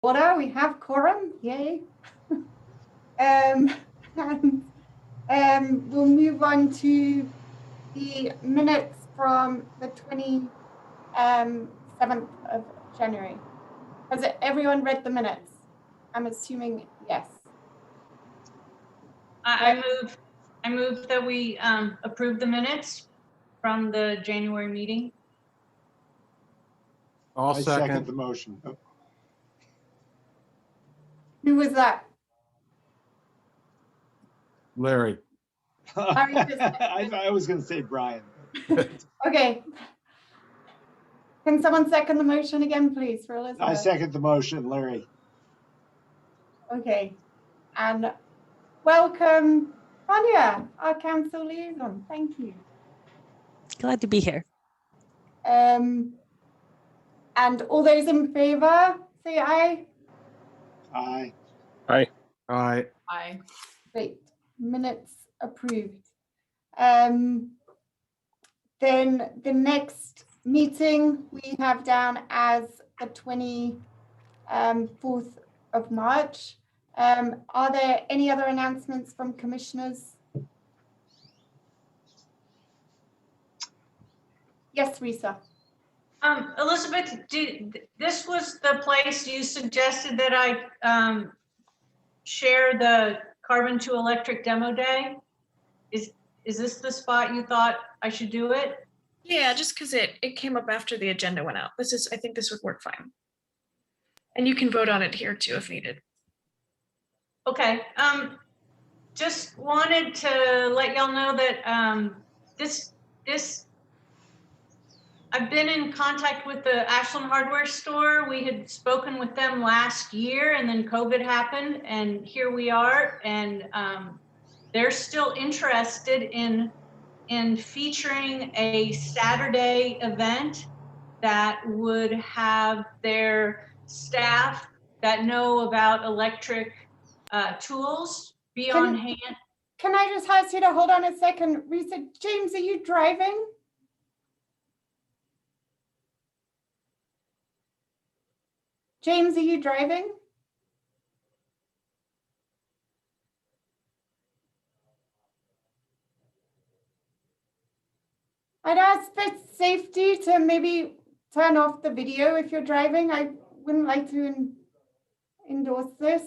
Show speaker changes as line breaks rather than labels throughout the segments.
Order, we have quorum, yay. And we'll move on to the minutes from the 27th of January. Has everyone read the minutes? I'm assuming yes.
I move that we approve the minutes from the January meeting.
I second
the motion. Oh,
Who was that?
Larry.
I was going to say Brian.
Okay. Can someone second the motion again, please, for Elizabeth?
I second the motion, Larry.
Okay. And welcome, Tanya, our council liaison. Thank you.
Glad to be here.
And all those in favor, say aye.
Aye.
Aye. Aye.
Aye.
Great, minutes approved. Then the next meeting we have down as the 24th of March. Are there any other announcements from commissioners? Yes, Risa.
Elizabeth, this was the place you suggested that I share the carbon to electric demo day. Is this the spot you thought I should do it?
Yeah, just because it came up after the agenda went out. I think this would work fine. And you can vote on it here too if needed.
Okay, just wanted to let y'all know that I've been in contact with the Ashland hardware store. We had spoken with them last year and then COVID happened and here we are. And they're still interested in featuring a Saturday event that would have their staff that know about electric tools be on hand.
Can I just ask you to hold on a second? Risa, James, are you driving? James, are you driving? I'd ask for safety to maybe turn off the video if you're driving. I wouldn't like to endorse this.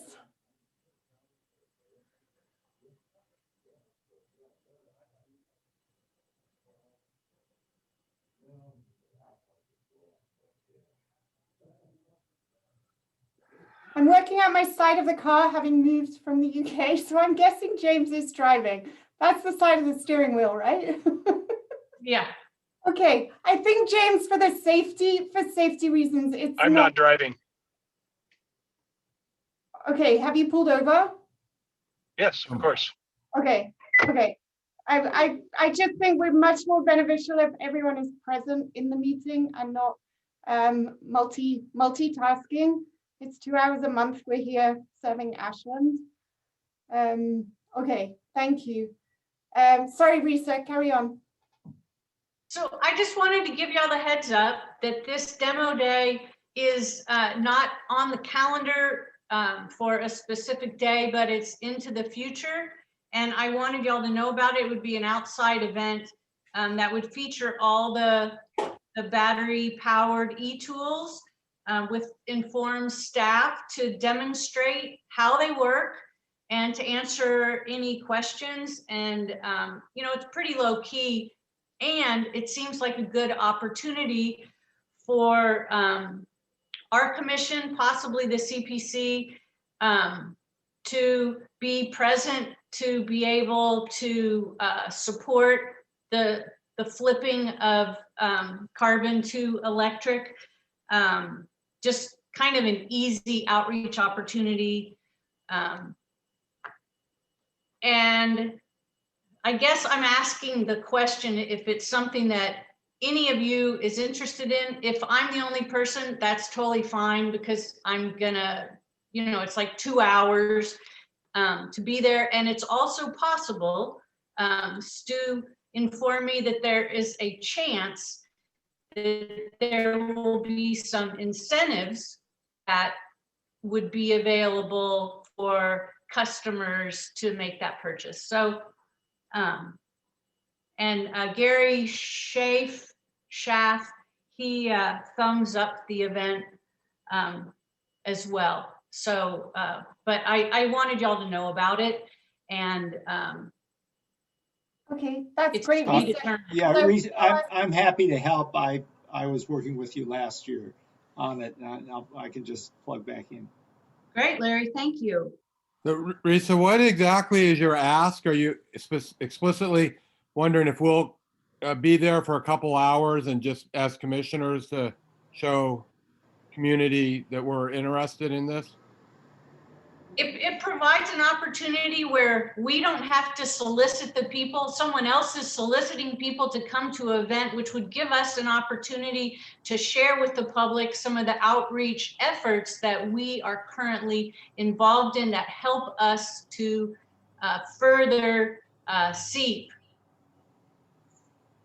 I'm working out my side of the car, having moved from the UK, so I'm guessing James is driving. That's the side of the steering wheel, right?
Yeah.
Okay, I think James, for safety reasons,
I'm not driving.
Okay, have you pulled over?
Yes, of course.
Okay. I just think we're much more beneficial if everyone is present in the meeting and not multitasking. It's 2 hours a month we're here serving Ashland. Okay, thank you. Sorry, Risa, carry on.
So I just wanted to give y'all the heads up that this demo day is not on the calendar for a specific day, but it's into the future. And I wanted y'all to know about it. It would be an outside event that would feature all the battery powered e-tools with informed staff to demonstrate how they work and to answer any questions. And, you know, it's pretty low key and it seems like a good opportunity for our commission, possibly the CPC, to be present, to be able to support the flipping of carbon to electric. Just kind of an easy outreach opportunity. And I guess I'm asking the question if it's something that any of you is interested in. If I'm the only person, that's totally fine because I'm gonna, you know, it's like 2 hours to be there. And it's also possible, Stu informed me that there is a chance that there will be some incentives that would be available for customers to make that purchase. So, Gary Schaff, he thumbs up the event as well. So, but I wanted y'all to know about it, and
Okay, that's
it's
great.
to be
Lisa.
determined.
Yeah,
So,
Reese, I'm happy to help. I was working with you last year on it, and I can just plug back in.
Great, Larry, thank you.
So, Risa, what exactly is your ask? Are you explicitly wondering if we'll be there for a couple hours and just as commissioners to show community that we're interested in this?
It provides an opportunity where we don't have to solicit the people. Someone else is soliciting people to come to an event, which would give us an opportunity to share with the public some of the outreach efforts that we are currently involved in that help us to further seep.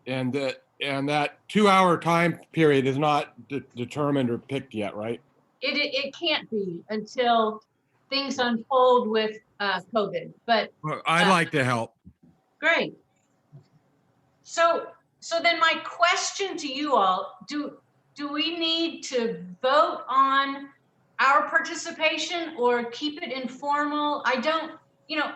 And that 2-hour time period is not determined or picked yet, right?
It can't be until things unfold with COVID, but
Well, I'd like to help.
great. So then my question to you all, do we need to vote on our participation or keep it informal? I don't know.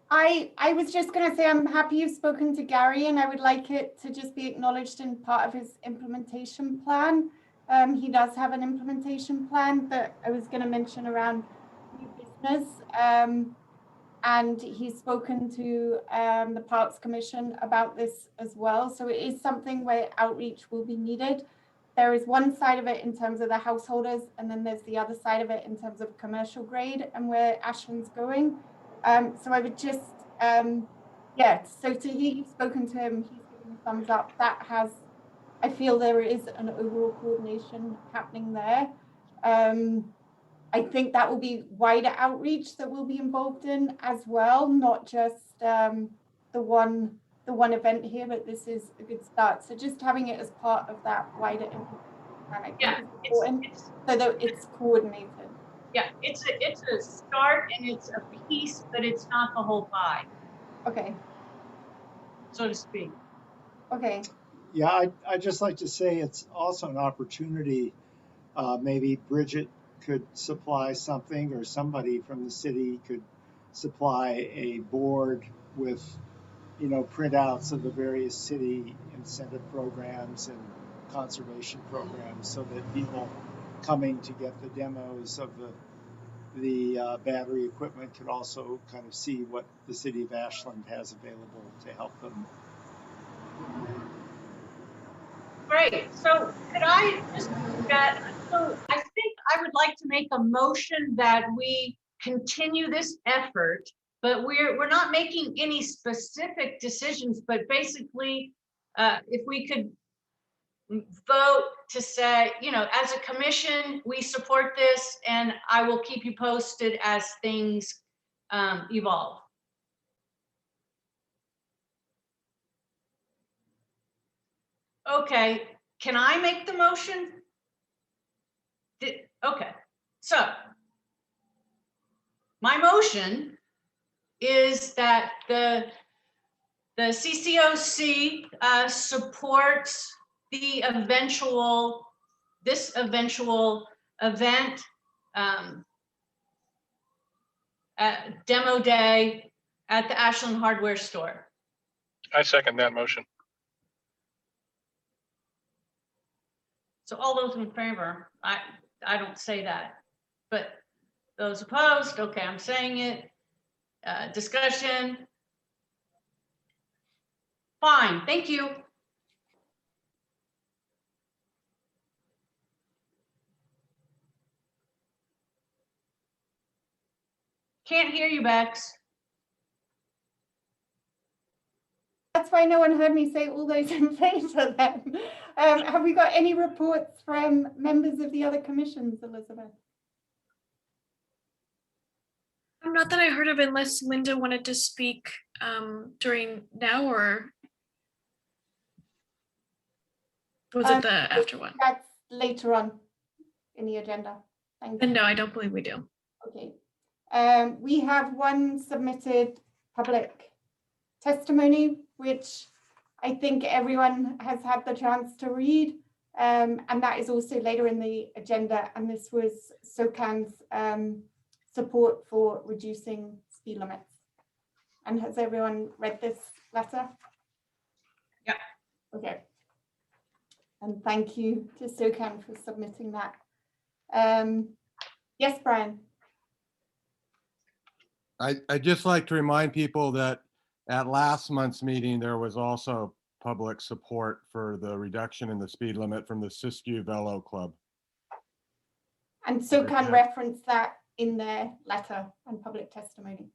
I was just going to say, I'm happy you've spoken to Gary, and I would like it to just be acknowledged in part of his implementation plan. He does have an implementation plan that I was going to mention around new business. And he's spoken to the Parks Commission about this as well. So it is something where outreach will be needed. There is one side of it in terms of the householders, and then there's the other side of it in terms of commercial grade and where Ashland's going. So I would just, so to hear you've spoken to him, he's giving a thumbs up. That has, I feel there is an overall coordination happening there. I think that will be wider outreach that we'll be involved in as well, not just the one event here, but this is a good start. So just having it as part of that wider implementation plan, I think is important, so that it's coordinated.
Yeah, it's a start and it's a piece, but it's not the whole pie.
Okay.
So to speak.
Okay.
Yeah, I'd just like to say it's also an opportunity. Maybe Bridget could supply something, or somebody from the city could supply a board with, printouts of the various city incentive programs and conservation programs, so that people coming to get the demos of the battery equipment could also kind of see what the city of Ashland has available to help them.
Great. So could I just so I think I would like to make a motion that we continue this effort, but we're not making any specific decisions, but basically if we could vote to say, as a commission, we support this, and I will keep you posted as things evolve. Okay, can I make the motion? Okay, so my motion is that the CCOC supports this eventual event, demo day at the Ashland hardware store.
I second that motion.
So all those in favor, I don't say that, but those opposed, okay, I'm saying it. Discussion. Fine, thank you. Can't hear you, Bex.
That's why no one heard me say all those in favor then. Have we got any reports from members of the other commissions, Elizabeth?
Not that I heard of, unless Linda wanted to speak during now, or was it the after one?
That's later on. in the agenda? Thank
And
you.
no, I don't believe we do.
Okay. We have one submitted public testimony, which I think everyone has had the chance to read. And that is also later in the agenda. And this was SOCAN's support for reducing speed limits. And has everyone read this letter?
Yeah.
Okay. And thank you to SOCAN for submitting that. Yes, Brian.
I'd just like to remind people that at last month's meeting, there was also public support for the reduction in the speed limit from the Siskiyou Velo Club.
And SOCAN referenced that in their letter and public testimony.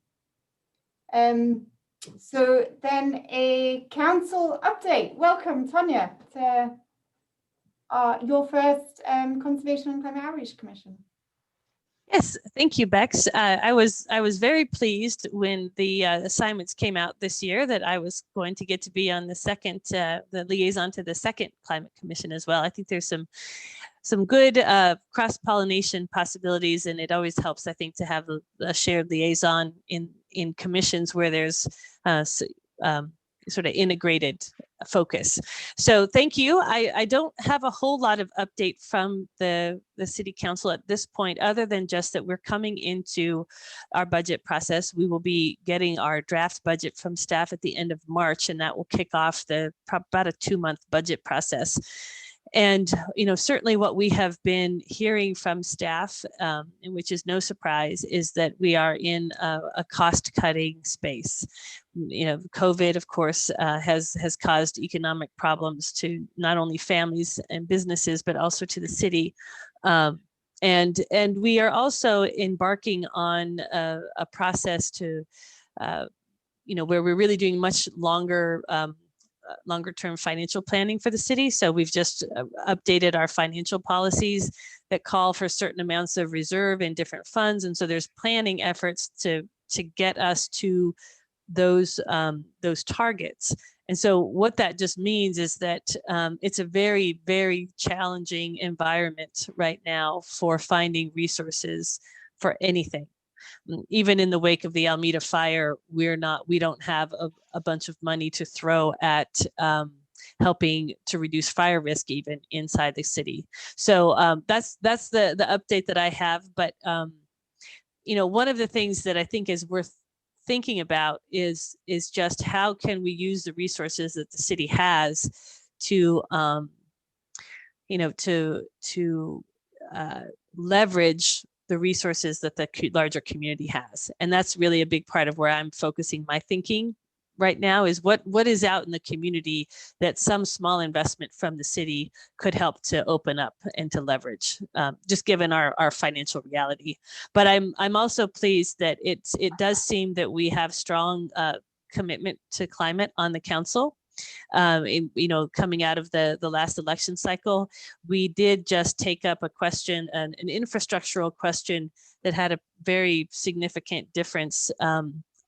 So then a council update. Welcome, Tonya, to your first Conservation and Climate Outreach Commission.
Yes, thank you, Bex. I was very pleased when the assignments came out this year that I was going to get to be on the second, the liaison to the second Climate Commission as well. I think there's some good cross-pollination possibilities, and it always helps, I think, to have a shared liaison in commissions where there's sort of integrated focus. So thank you. I don't have a whole lot of update from the city council at this point, other than just that we're coming into our budget process. We will be getting our draft budget from staff at the end of March, and that will kick off about a 2-month budget process. And, you know, certainly what we have been hearing from staff, and which is no surprise, is that we are in a cost-cutting space. You know, COVID, of course, has caused economic problems to not only families and businesses, but also to the city. And we are also embarking on a process to, you know, where we're really doing much longer term financial planning for the city. So we've just updated our financial policies that call for certain amounts of reserve in different funds. And so there's planning efforts to get us to those targets. And so what that just means is that it's a very, very challenging environment right now for finding resources for anything. Even in the wake of the Alameda fire, we don't have a bunch of money to throw at helping to reduce fire risk even inside the city. So that's the update that I have. But you know, one of the things that I think is worth thinking about is just how can we use the resources that the city has to you know, to leverage the resources that the larger community has. And that's really a big part of where I'm focusing my thinking right now, is what is out in the community that some small investment from the city could help to open up and to leverage, just given our financial reality. But I'm also pleased that it does seem that we have strong commitment to climate on the council. You know, coming out of the last election cycle, we did just take up a question, an infrastructural question that had a very significant difference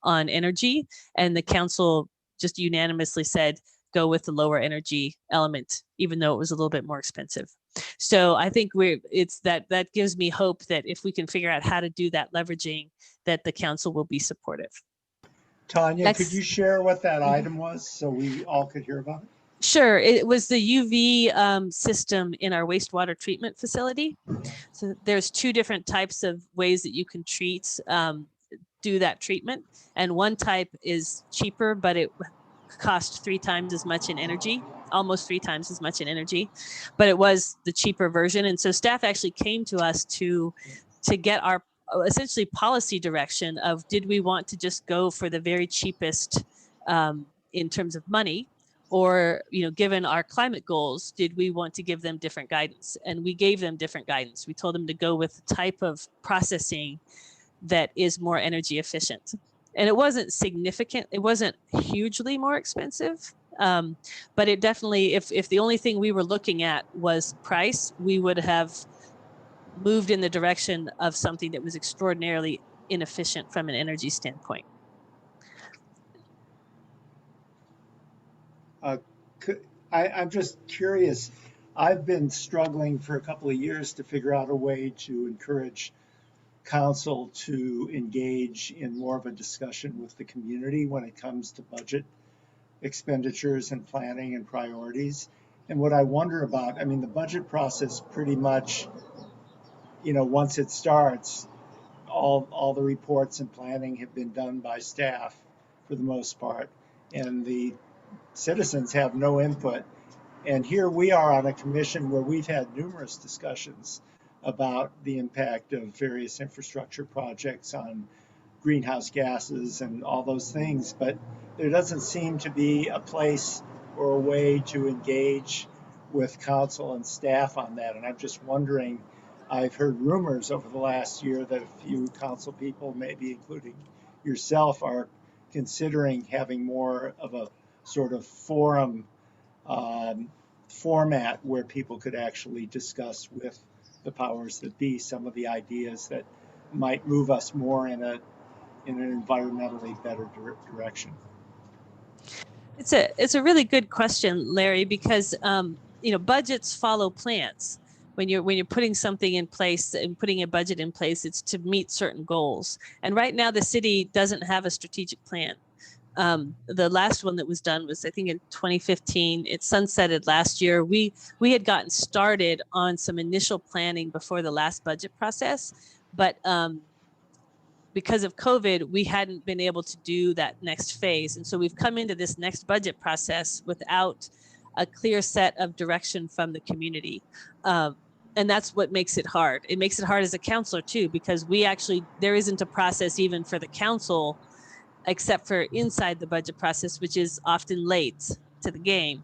on energy, and the council just unanimously said go with the lower energy element, even though it was a little bit more expensive. So I think that gives me hope that if we can figure out how to do that leveraging, that the council will be supportive.
Tonya, could you share what that item was so we all could hear about it?
Sure. It was the UV system in our wastewater treatment facility. So there's 2 different types of ways that you can do that treatment. And one type is cheaper, but it cost 3 times as much in energy, almost 3 times as much in energy, but it was the cheaper version. And so staff actually came to us to get our essentially policy direction of, did we want to just go for the very cheapest in terms of money, or, you know, given our climate goals, did we want to give them different guidance? And we gave them different guidance. We told them to go with the type of processing that is more energy efficient. And it wasn't significant. It wasn't hugely more expensive, but it definitely, if the only thing we were looking at was price, we would have moved in the direction of something that was extraordinarily inefficient from an energy standpoint.
I'm just curious, I've been struggling for a couple of years to figure out a way to encourage council to engage in more of a discussion with the community when it comes to budget expenditures and planning and priorities. And what I wonder about, I mean, the budget process pretty much, once it starts, all the reports and planning have been done by staff for the most part, and the citizens have no input. And here we are on a commission where we've had numerous discussions about the impact of various infrastructure projects on greenhouse gases and all those things, but there doesn't seem to be a place or a way to engage with council and staff on that. And I'm just wondering, I've heard rumors over the last year that a few council people, maybe including yourself, are considering having more of a sort of forum format where people could actually discuss with the powers that be some of the ideas that might move us more in an environmentally better direction.
It's a really good question, Larry, because budgets follow plans. When you're putting something in place and putting a budget in place, it's to meet certain goals. And right now, the city doesn't have a strategic plan. The last one that was done was, I think, in 2015. It sunsetted last year. We had gotten started on some initial planning before the last budget process, but because of COVID, we hadn't been able to do that next phase. And so we've come into this next budget process without a clear set of direction from the community. And that's what makes it hard. It makes it hard as a counselor too, because there isn't a process even for the council, except for inside the budget process, which is often late to the game,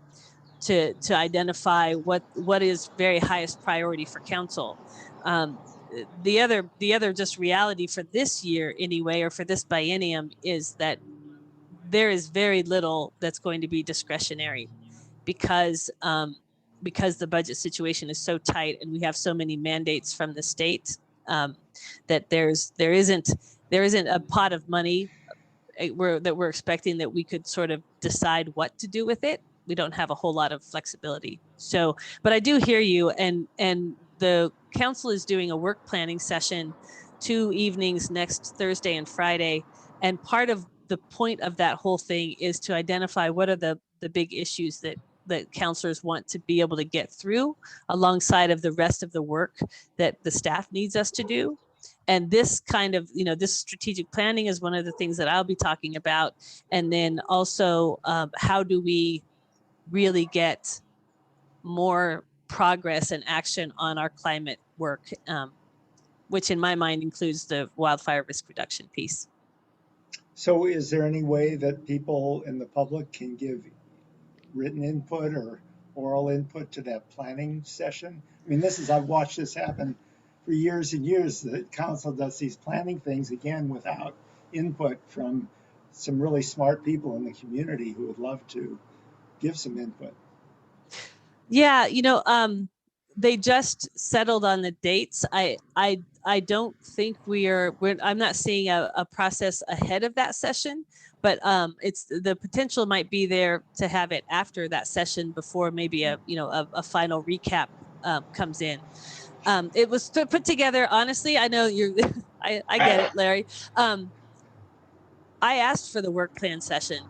to identify what is very highest priority for council. The other just reality for this year anyway, or for this biennium, is that there is very little that's going to be discretionary, because the budget situation is so tight and we have so many mandates from the state, that there isn't a pot of money that we're expecting that we could sort of decide what to do with it. We don't have a whole lot of flexibility. So, but I do hear you, and the council is doing a work planning session 2 evenings next Thursday and Friday. And part of the point of that whole thing is to identify what are the big issues that counselors want to be able to get through alongside of the rest of the work that the staff needs us to do. And this kind of, this strategic planning is one of the things that I'll be talking about. And then also, how do we really get more progress and action on our climate work, which in my mind includes the wildfire risk reduction piece.
So is there any way that people in the public can give written input or oral input to that planning session? I mean, I've watched this happen for years and years. The council does these planning things, again, without input from some really smart people in the community who would love to give some input.
Yeah, they just settled on the dates. I don't think I'm not seeing a process ahead of that session, but it's the potential might be there to have it after that session before maybe a final recap comes in. It was put together, honestly. I know I get it, Larry. I asked for the work plan session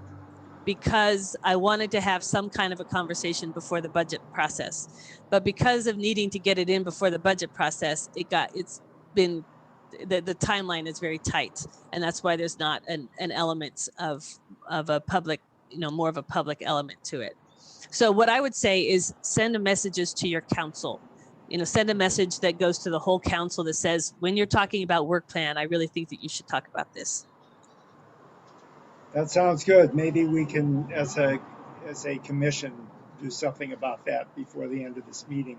because I wanted to have some kind of a conversation before the budget process. But because of needing to get it in before the budget process, the timeline is very tight. And that's why there's not an element of a public, more of a public element to it. So what I would say is send messages to your council. Send a message that goes to the whole council that says, when you're talking about work plan, I really think that you should talk about this.
That sounds good. Maybe we can, as a commission, do something about that before the end of this meeting.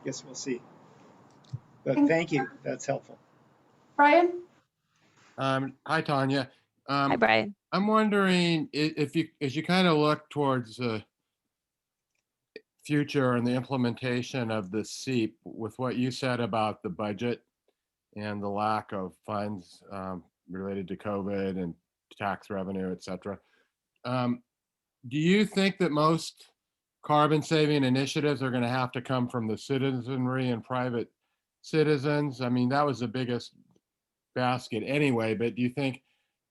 Guess we'll see. But thank you. That's helpful.
Brian?
Hi, Tanya.
Hi, Brian.
I'm wondering if you, as you kind of look towards the future and the implementation of the SEEP, with what you said about the budget and the lack of funds related to COVID and tax revenue, et cetera. Do you think that most carbon saving initiatives are going to have to come from the citizenry and private citizens. I mean, that was the biggest basket anyway, but do you think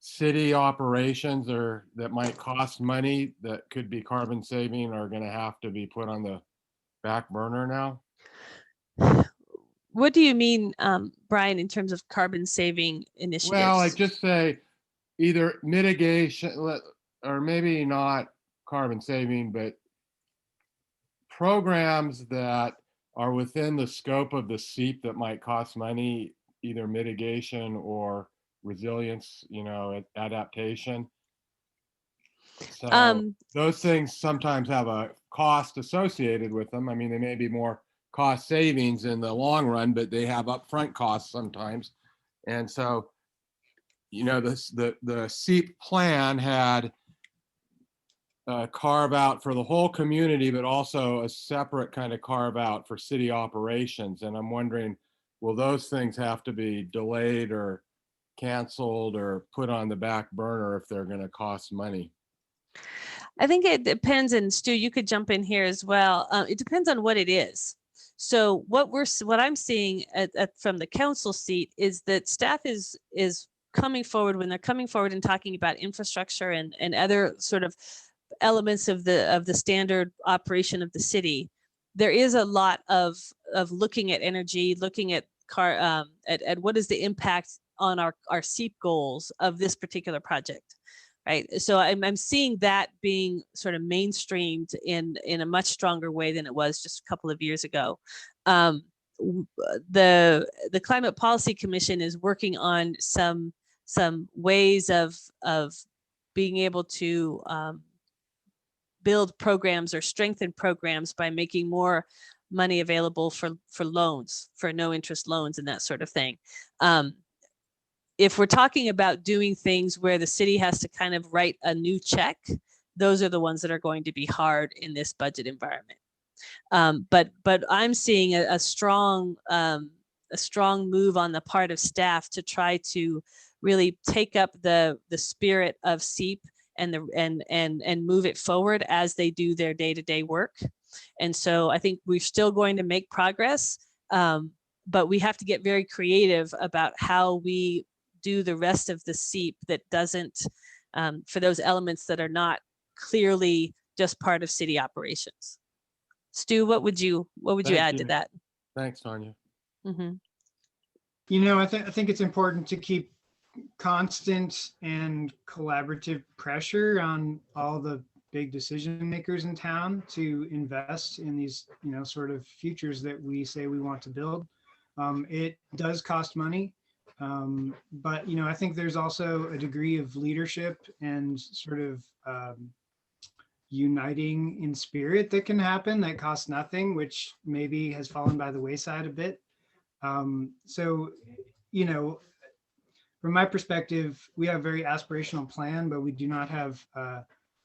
city operations that might cost money that could be carbon saving are going to have to be put on the back burner now?
What do you mean, Brian, in terms of carbon saving initiatives?
Well, like just say either mitigation or maybe not carbon saving, but programs that are within the scope of the SEEP that might cost money, either mitigation or resilience, adaptation. So those things sometimes have a cost associated with them. I mean, they may be more cost savings in the long run, but they have upfront costs sometimes. And so, the SEEP plan had a carve out for the whole community, but also a separate kind of carve out for city operations. And I'm wondering, will those things have to be delayed or canceled or put on the back burner if they're going to cost money?
I think it depends, and Stu, you could jump in here as well. It depends on what it is. So what I'm seeing from the council seat is that staff is coming forward when they're coming forward and talking about infrastructure and other sort of elements of the standard operation of the city. There is a lot of looking at energy, looking at at what is the impact on our SEEP goals of this particular project. Right. So I'm seeing that being sort of mainstreamed in a much stronger way than it was just a couple of years ago. The Climate Policy Commission is working on some ways of being able to build programs or strengthen programs by making more money available for loans, for no interest loans and that sort of thing. If we're talking about doing things where the city has to kind of write a new check, those are the ones that are going to be hard in this budget environment. But I'm seeing a strong move on the part of staff to try to really take up the spirit of SEEP and move it forward as they do their day-to-day work. And so I think we're still going to make progress, but we have to get very creative about how we do the rest of the SEEP that doesn't, for those elements that are not clearly just part of city operations. Stu, what would you add to that?
Thanks, Tanya.
Mm-hmm.
I think it's important to keep constant and collaborative pressure on all the big decision makers in town to invest in these, sort of futures that we say we want to build. It does cost money. But, I think there's also a degree of leadership and sort of uniting in spirit that can happen that costs nothing, which maybe has fallen by the wayside a bit. So, from my perspective, we have a very aspirational plan, but we do not have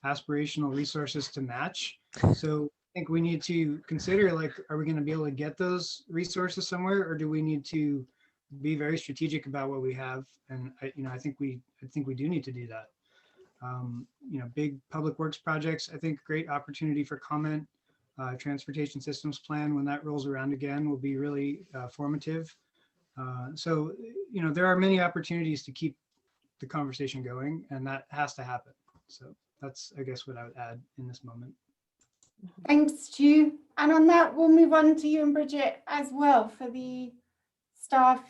aspirational resources to match. So I think we need to consider, are we going to be able to get those resources somewhere, or do we need to be very strategic about what we have? And I think we do need to do that. Big public works projects, I think great opportunity for comment. Transportation systems plan, when that rolls around again, will be really formative. So there are many opportunities to keep the conversation going, and that has to happen. So that's, I guess, what I would add in this moment.
Thanks, Stu. And on that, we'll move on to you and Bridget as well for the staff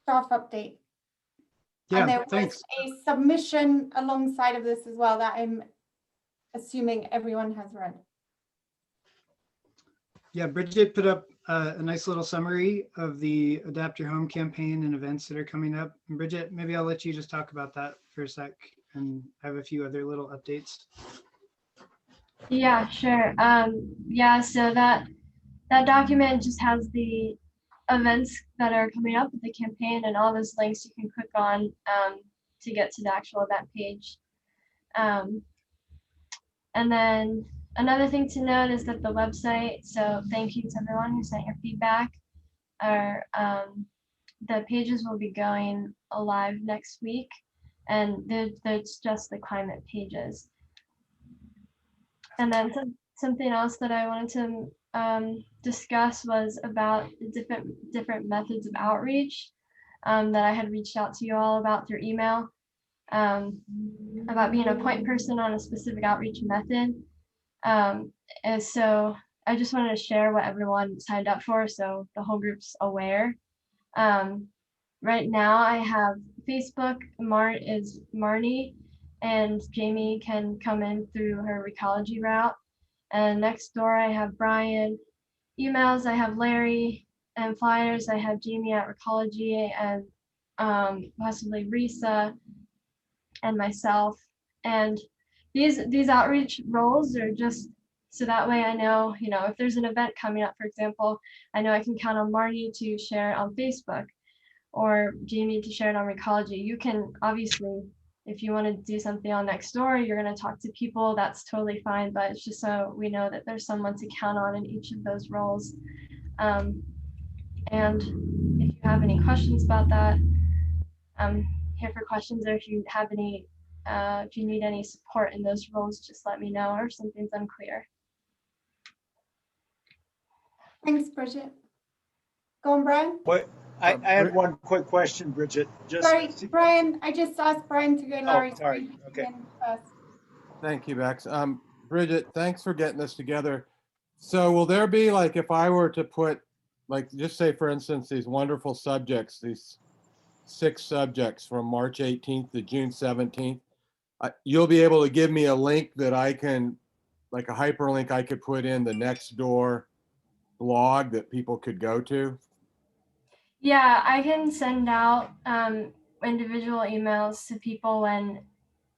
update.
Yeah,
and there
thanks.
was a submission alongside of this as well that I'm assuming everyone has read.
Yeah, Bridget put up a nice little summary of the Adapt Your Home campaign and events that are coming up. And Bridget, maybe I'll let you just talk about that for a sec, and I have a few other little updates.
Yeah, sure. Yeah, so that document just has the events that are coming up with the campaign and all those links you can click on to get to the actual event page. And then another thing to note is that the website, so thank you to everyone who sent your feedback, the pages will be going live next week, and there's just the climate pages. And then something else that I wanted to discuss was about different methods of outreach that I had reached out to you all about through email, about being a point person on a specific outreach method. And so I just wanted to share what everyone signed up for so the whole group's aware. Right now I have Facebook, is Marnie, and Jamie can come in through her Recology route. And next door I have Brian. Emails I have Larry, and flyers I have Jamie at Recology, and possibly Risa and myself. And these outreach roles are just so that way I know, if there's an event coming up, for example, I know I can count on Marnie to share it on Facebook or Jamie to share it on Recology. You can obviously, if you want to do something on Nextdoor, you're going to talk to people, that's totally fine, but it's just so we know that there's someone to count on in each of those roles. And if you have any questions about that, I'm here for questions, or if you have any, if you need any support in those roles, just let me know, or if something's unclear.
Thanks, Bridget. Go on, Brian.
What, I had one quick question, Bridget.
Sorry, Brian, I just asked Brian to go Larry's
sorry.
screen
Okay.
first.
Thank you, Bex. Bridget, thanks for getting this together. So will there be, like, if I were to put, like, just say, for instance, these wonderful subjects, these 6 subjects from March 18th to June 17th, you'll be able to give me a link that I can, like a hyperlink I could put in the Nextdoor blog that people could go to?
Yeah, I can send out individual emails to people when,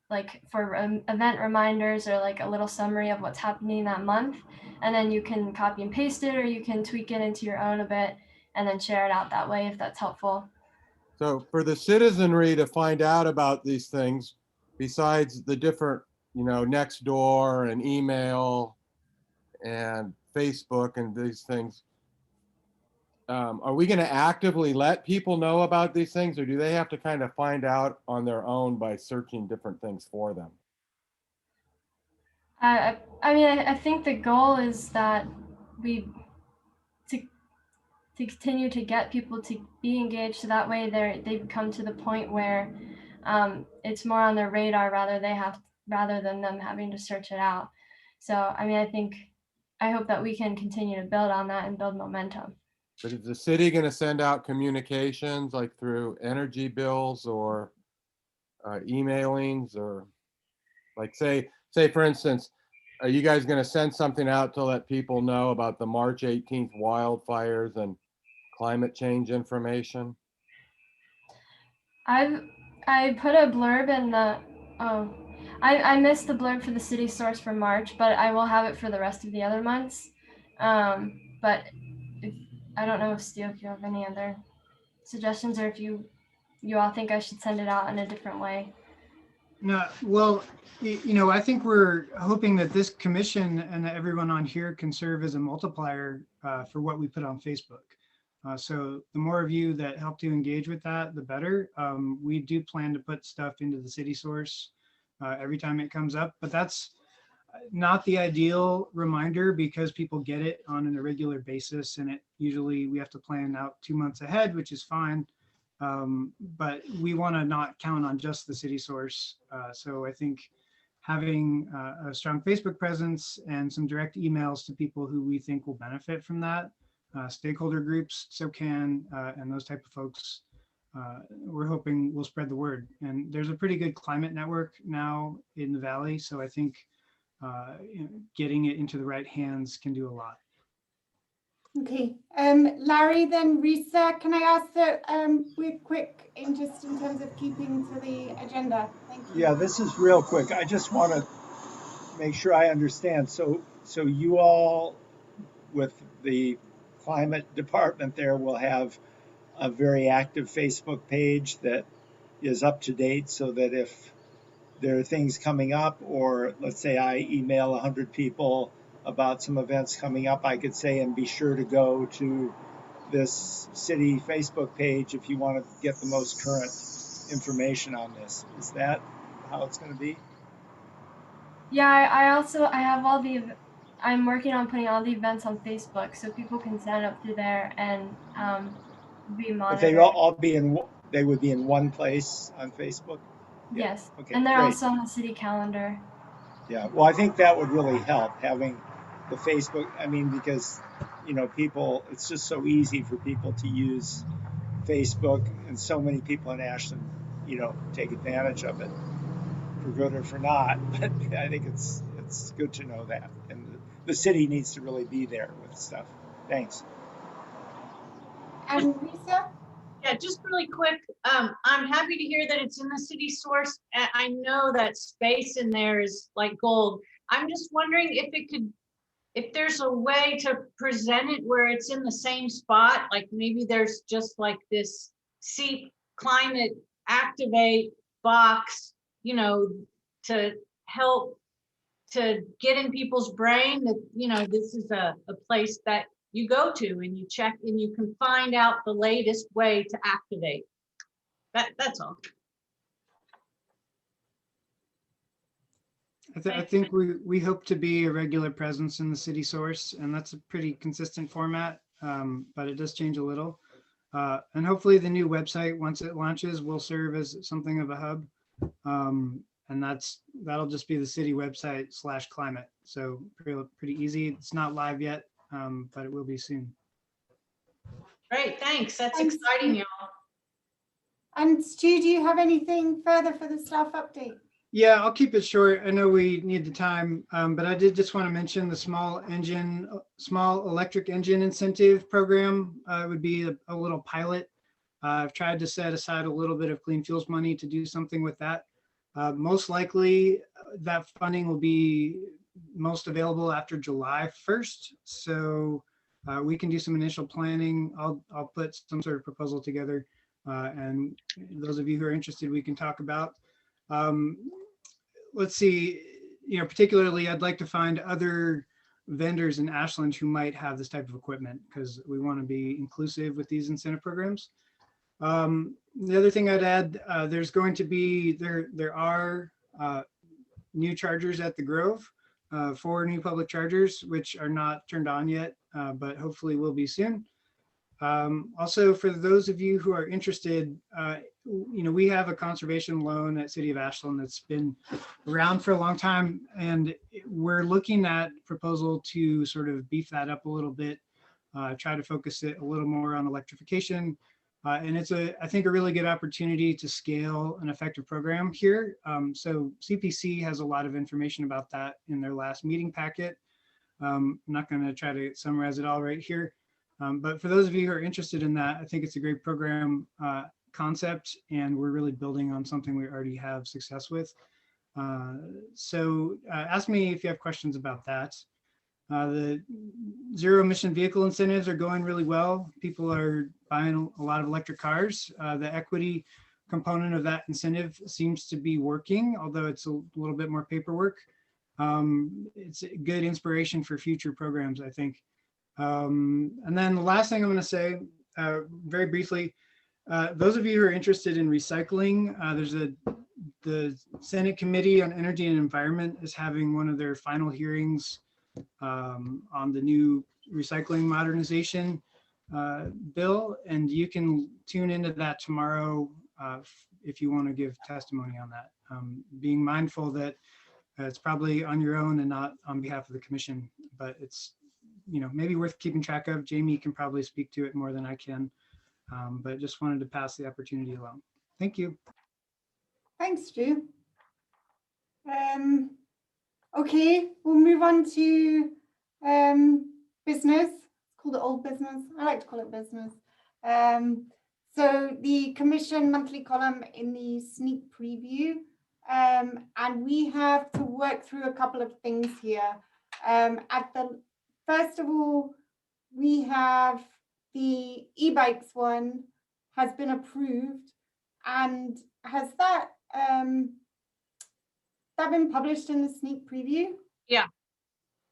like, for event reminders or like a little summary of what's happening that month, and then you can copy and paste it, or you can tweak it into your own a bit and then share it out that way if that's helpful.
So for the citizenry to find out about these things, besides the different, Nextdoor and email and Facebook and these things, are we going to actively let people know about these things, or do they have to kind of find out on their own by searching different things for them?
I mean, I think the goal is that to continue to get people to be engaged, so that way they come to the point where it's more on their radar rather than them having to search it out. So, I mean, I hope that we can continue to build on that and build momentum.
But is the city going to send out communications like through energy bills or emailings, or like say for instance, are you guys going to send something out to let people know about the March 18th wildfires and climate change information?
I put a blurb in the, I missed the blurb for the city source for March, but I will have it for the rest of the other months. But I don't know, Steve, if you have any other suggestions, or if you all think I should send it out in a different way.
No, well, I think we're hoping that this commission and that everyone on here can serve as a multiplier for what we put on Facebook. So the more of you that help to engage with that, the better. We do plan to put stuff into the city source every time it comes up, but that's not the ideal reminder because people get it on an irregular basis, and it usually we have to plan out 2 months ahead, which is fine. But we want to not count on just the city source. So I think having a strong Facebook presence and some direct emails to people who we think will benefit from that, stakeholder groups, SOCAN, and those type of folks, we're hoping will spread the word. And there's a pretty good climate network now in the Valley. So I think getting it into the right hands can do a lot.
Okay, Larry, then Risa, can I ask that we're quick in terms of keeping to the agenda? Thank you.
Yeah, this is real quick. I just want to make sure I understand. So you all, with the climate department there, will have a very active Facebook page that is up to date, so that if there are things coming up, or let's say I email 100 people about some events coming up, I could say, and be sure to go to this city Facebook page if you want to get the most current information on this. Is that how it's going to be?
Yeah, I have all the, I'm working on putting all the events on Facebook so people can sign up through there and be
But they
monitored.
all be they would be in one place on Facebook? Yeah.
Yes.
Okay,
And they're
great.
also on the city calendar.
Yeah, well, I think that would really help having the Facebook, I mean, because, people, it's just so easy for people to use Facebook, and so many people in Ashland, take advantage of it for good or for not. But I think it's good to know that, and the city needs to really be there with stuff. Thanks.
And Lisa?
Yeah, just really quick. I'm happy to hear that it's in the city source. I know that space in there is like gold. I'm just wondering if there's a way to present it where it's in the same spot, like maybe there's just like this Seek Climate Activate box, to help to get in people's brain that, this is a place that you go to and you check and you can find out the latest way to activate. That's all.
I think we hope to be a regular presence in the city source, and that's a pretty consistent format, but it does change a little. And hopefully the new website, once it launches, will serve as something of a hub. And that'll just be the city website /climate. So pretty easy. It's not live yet, but it will be soon.
Great, thanks. That's
Thanks.
exciting, y'all.
And Stu, do you have anything further for the staff update?
Yeah, I'll keep it short. I know we need the time, but I did just want to mention the small electric engine incentive program. It would be a little pilot. I've tried to set aside a little bit of clean fuels money to do something with that. Most likely that funding will be most available after July 1st. So we can do some initial planning. I'll put some sort of proposal together. And those of you who are interested, we can talk about. Let's see, particularly I'd like to find other vendors in Ashland who might have this type of equipment, because we want to be inclusive with these incentive programs. The other thing I'd add, there's going to be, there are new chargers at the Grove, 4 new public chargers, which are not turned on yet, but hopefully will be soon. Also, for those of you who are interested, we have a conservation loan at City of Ashland that's been around for a long time, and we're looking at proposal to sort of beef that up a little bit, try to focus it a little more on electrification. And it's I think a really good opportunity to scale an effective program here. So CPC has a lot of information about that in their last meeting packet. I'm not going to try to summarize it all right here. But for those of you who are interested in that, I think it's a great program concept, and we're really building on something we already have success with. So ask me if you have questions about that. The zero emission vehicle incentives are going really well. People are buying a lot of electric cars. The equity component of that incentive seems to be working, although it's a little bit more paperwork. It's a good inspiration for future programs, I think. And then the last thing I'm going to say very briefly, those of you who are interested in recycling, the Senate Committee on Energy and Environment is having one of their final hearings on the new recycling modernization bill, and you can tune into that tomorrow if you want to give testimony on that. Being mindful that it's probably on your own and not on behalf of the commission, but it's maybe worth keeping track of. Jamie can probably speak to it more than I can, but just wanted to pass the opportunity along. Thank you.
Thanks, Stu. Okay, we'll move on to business. It's called old business. I like to call it business. So the commission monthly column in the sneak preview, and we have to work through a couple of things here. First of all, we have the e-bikes one has been approved, and has that been published in the sneak preview?
Yeah,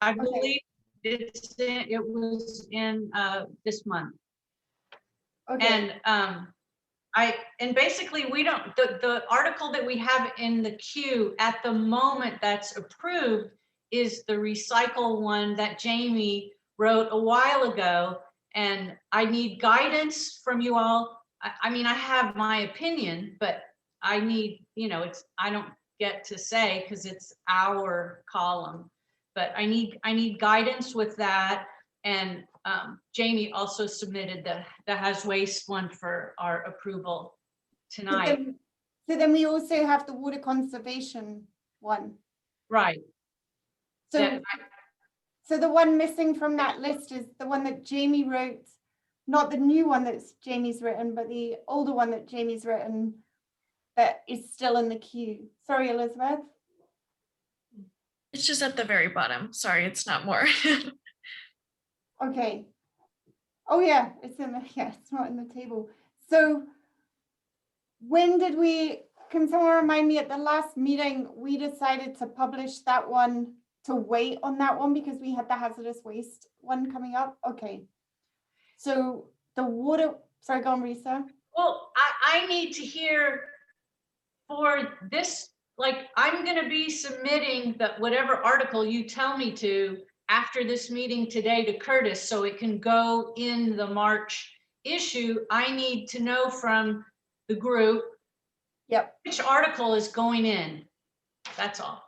I believe it was in this month.
Okay.
And and basically we don't, the article that we have in the queue at the moment that's approved is the recycle one that Jamie wrote a while ago. And I need guidance from you all. I mean, I have my opinion, but I need, I don't get to say because it's our column, but I need guidance with that. And Jamie also submitted the Has Waste one for our approval tonight.
So then we also have the water conservation one.
Right.
So, so the one missing from that list is the one that Jamie wrote, not the new one that's Jamie's written, but the older one that Jamie's written that is still in the queue. Sorry, Elizabeth.
It's just at the very bottom. Sorry, it's not more.
Okay. Oh yeah, it's not in the table. So when did can someone remind me, at the last meeting, we decided to publish that one, to wait on that one because we had the hazardous waste one coming up? Okay. So the water, sorry, go on, Risa.
Well, I need to hear for this, like, I'm going to be submitting whatever article you tell me to after this meeting today to Curtis, so it can go in the March issue. I need to know from the group, which article is going in. That's all.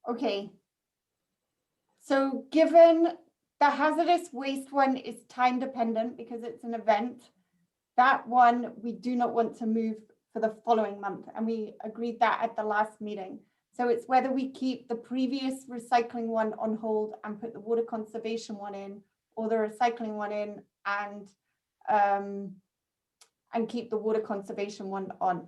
Okay. So given the hazardous waste one is time dependent because it's an event, that one we do not want to move for the following month. And we agreed that at the last meeting. So it's whether we keep the previous recycling one on hold and put the water conservation one in, or the recycling one in and keep the water conservation one on.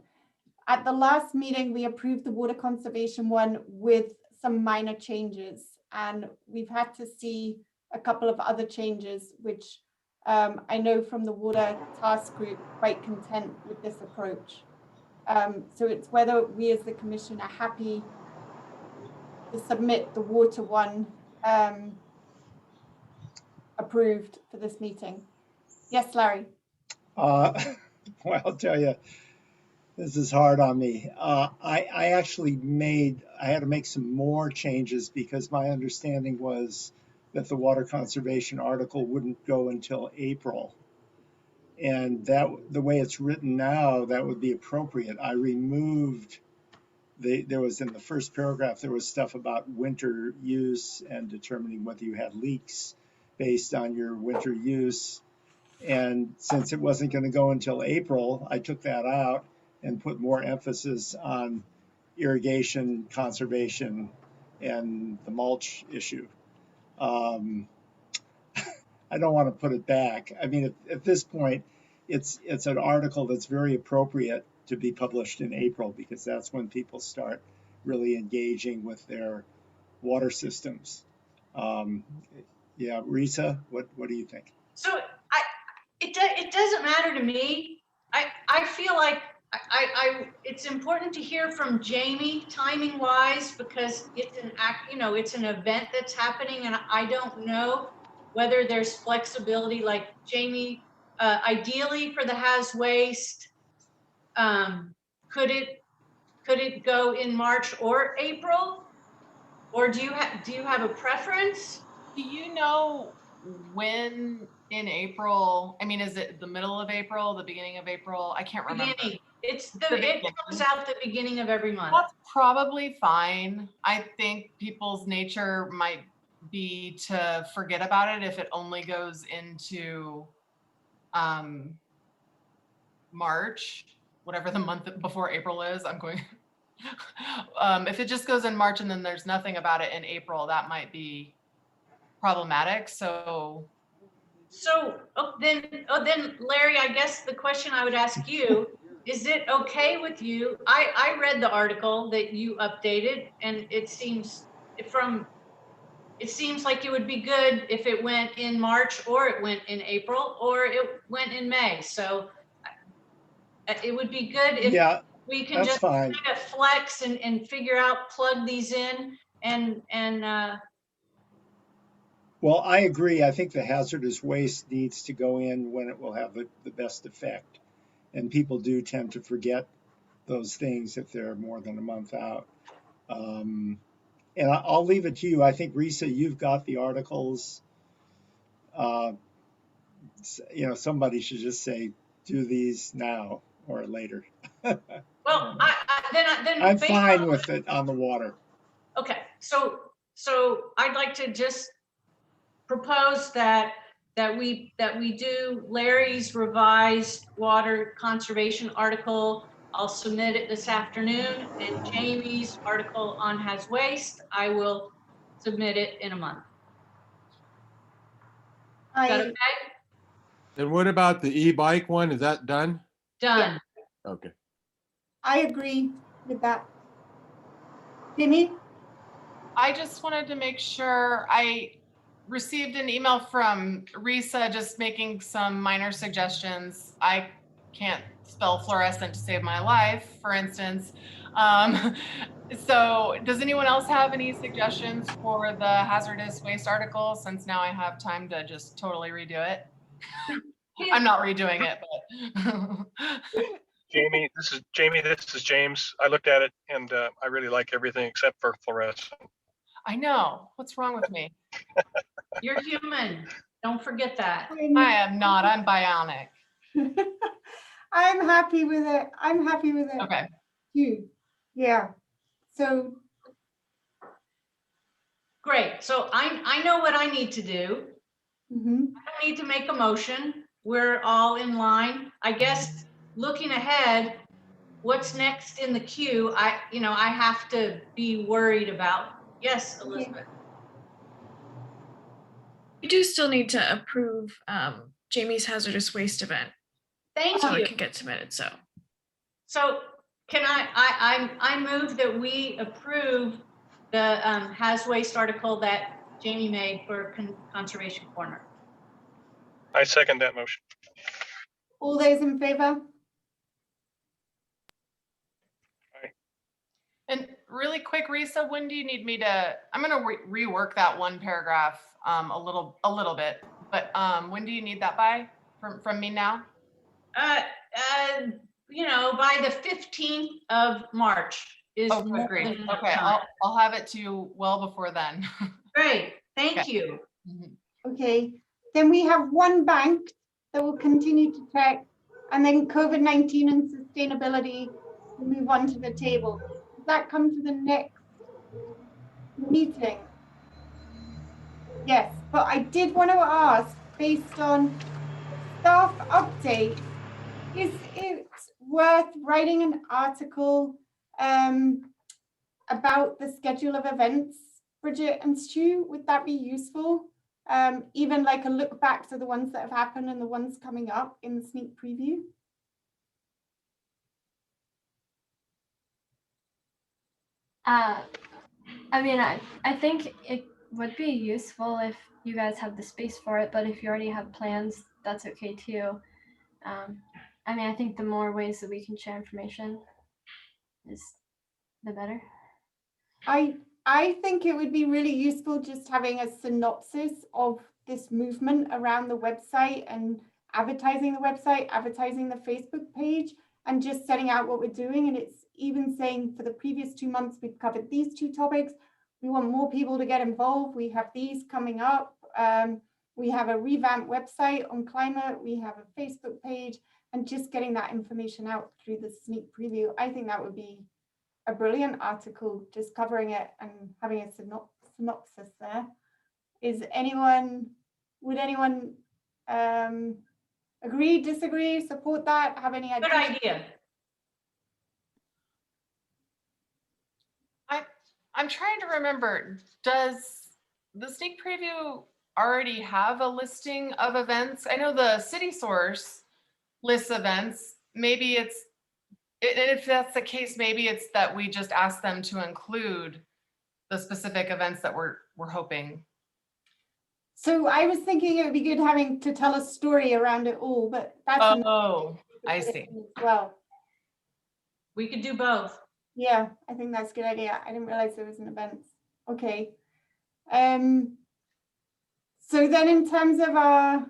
At the last meeting, we approved the water conservation one with some minor changes, and we've had to see a couple of other changes, which I know from the water task group quite content with this approach. So it's whether we as the commission are happy to submit the water one approved for this meeting. Yes, Larry.
Well, I'll tell you, this is hard on me. I actually I had to make some more changes because my understanding was that the water conservation article wouldn't go until April. And that, the way it's written now, that would be appropriate. I removed, there was in the first paragraph, there was stuff about winter use and determining whether you had leaks based on your winter use. And since it wasn't going to go until April, I took that out and put more emphasis on irrigation, conservation, and the mulch issue. I don't want to put it back. I mean, at this point, it's an article that's very appropriate to be published in April because that's when people start really engaging with their water systems. Yeah, Risa, what do you think?
So it doesn't matter to me. I feel like it's important to hear from Jamie timing wise because it's it's an event that's happening, and I don't know whether there's flexibility. Like Jamie, ideally for the Has Waste, could it go in March or April, or do you have a preference?
Do you know when in April? I mean, is it the middle of April, the beginning of April? I can't remember.
Beginning. It comes out the beginning of every month.
That's probably fine. I think people's nature might be to forget about it if it only goes into March, whatever the month before April is. I'm going. If it just goes in March and then there's nothing about it in April, that might be problematic. So then Larry, I guess the question I would ask you, is it okay with you? I read the article that you updated, and it seems like it would be good if it went in March, or it went in April, or it went in May. So it would be good if we can just kind of flex and figure out, plug these in and
Well, I agree. I think the hazardous waste needs to go in when it will have the best effect. and people do tend to forget those things if they're more than a month out. And I'll leave it to you. I think, Risa, you've got the articles. Somebody should just say, do these now or later.
Well, then
I'm
based
fine
on-
with it on the water.
Okay, so I'd like to just propose that we do Larry's revised water conservation article. I'll submit it this afternoon, and Jamie's article on Has Waste, I will submit it in a month. Is that okay?
And what about the e-bike one? Is that done?
Done.
Okay.
I agree with that. Jimmy?
I just wanted to make sure I received an email from Risa just making some minor suggestions. I can't spell fluorescent to save my life, for instance. So does anyone else have any suggestions for the hazardous waste article, since now I have time to just totally redo it? I'm not redoing it, but.
Jamie, this is James. I looked at it and I really like everything except for fluorescent.
I know. What's wrong with me?
You're human. Don't forget that.
I am not. I'm bionic.
I'm happy with it. I'm happy with it.
Okay.
You. Yeah. So.
Great. So I know what I need to do.
Mhm.
I don't need to make a motion. We're all in line. I guess looking ahead, what's next in the queue? I have to be worried about. Yes, Elizabeth.
We do still need to approve Jamie's hazardous waste event.
Thank
So
you.
it can get submitted, so.
So can I move that we approve the Has Waste article that Jamie made for Conservation Corner.
I second that motion.
All those in favor?
And really quick, Risa, when do you need me to, I'm going to rework that one paragraph a little bit, but when do you need that by from me now?
By the 15th of March is.
Oh, good grief. Okay, I'll have it to you well before then.
Great, thank
Okay.
you.
Okay. Then we have one bank that will continue to check, and then COVID-19 and sustainability will move on to the table. Does that come to the next meeting? Yes, but I did want to ask, based on staff update, is it worth writing an article about the schedule of events, Bridget and Stu? Would that be useful? Even like a look back to the ones that have happened and the ones coming up in the sneak preview?
I think it would be useful if you guys have the space for it, but if you already have plans, that's okay too. I think the more ways that we can share information is the better.
I think it would be really useful just having a synopsis of this movement around the website and advertising the website, advertising the Facebook page, and just setting out what we're doing. And it's even saying for the previous 2 months, we've covered these 2 topics. We want more people to get involved. We have these coming up. We have a revamped website on climate. We have a Facebook page, and just getting that information out through the sneak preview. I think that would be a brilliant article, just covering it and having a synopsis there. Would anyone agree, disagree, support that, have any ideas?
Good idea.
I'm trying to remember, does the sneak preview already have a listing of events? I know the City Source lists events. Maybe it's, and if that's the case, maybe it's that we just ask them to include the specific events that we're hoping.
So I was thinking it would be good having to tell a story around it all, but that's
I see.
as well.
We could do both.
Yeah, I think that's a good idea. I didn't realize there was an event. Okay. So then in terms of our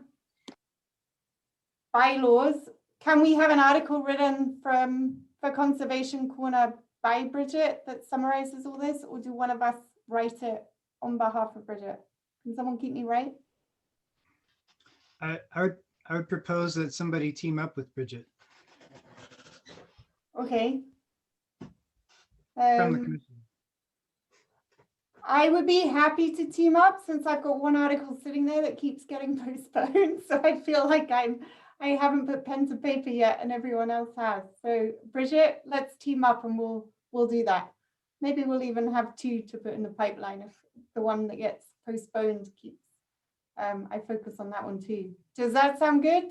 bylaws, can we have an article written for Conservation Corner by Bridget that summarizes all this, or do one of us write it on behalf of Bridget? Can someone keep me right?
I would propose that somebody team up with Bridget
Okay.
from the commission.
I would be happy to team up since I've got one article sitting there that keeps getting postponed. So I feel like I haven't put pen to paper yet and everyone else has. So Bridget, let's team up and we'll do that. Maybe we'll even have 2 to put in the pipeline if the one that gets postponed keeps. I focus on that one too. Does that sound good?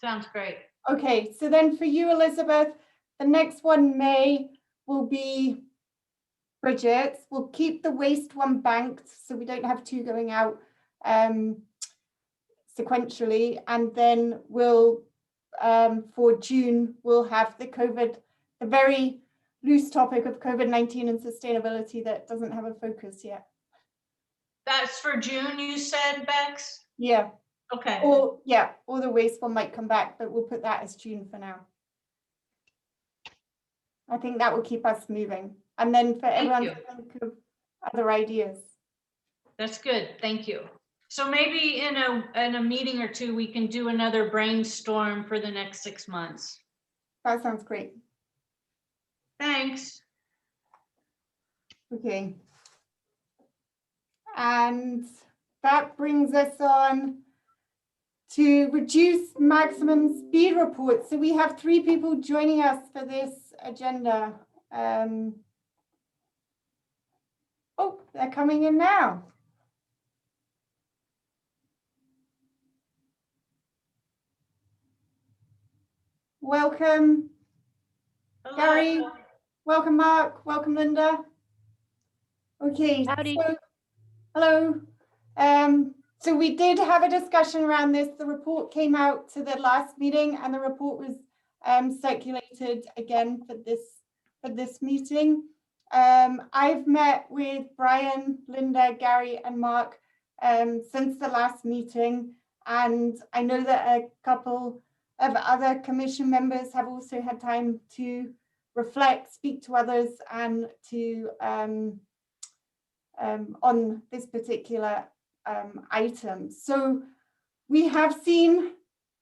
Sounds great.
Okay, so then for you, Elizabeth, the next one, May, will be Bridget's. We'll keep the waste one banked so we don't have 2 going out sequentially. And then we'll, for June, we'll have the very loose topic of COVID-19 and sustainability that doesn't have a focus yet.
That's for June, you said, Bex?
Yeah.
Okay.
Or the waste one might come back, but we'll put that as June for now. I think that will keep us moving. And then for everyone to think of other ideas.
That's good. Thank you. So maybe in a meeting or 2, we can do another brainstorm for the next 6 months.
That sounds great.
Thanks.
Okay. And that brings us on to reduce maximum speed report. So we have 3 people joining us for this agenda. Oh, they're coming in now. Welcome,
Hello.
Gary. Welcome, Mark. Welcome, Linda. Okay.
Howdy.
So, hello. So we did have a discussion around this. The report came out to the last meeting, and the report was circulated again for this meeting. I've met with Brian, Linda, Gary, and Mark since the last meeting, and I know that a couple of other commission members have also had time to reflect, speak to others, and to on this particular item. So we have seen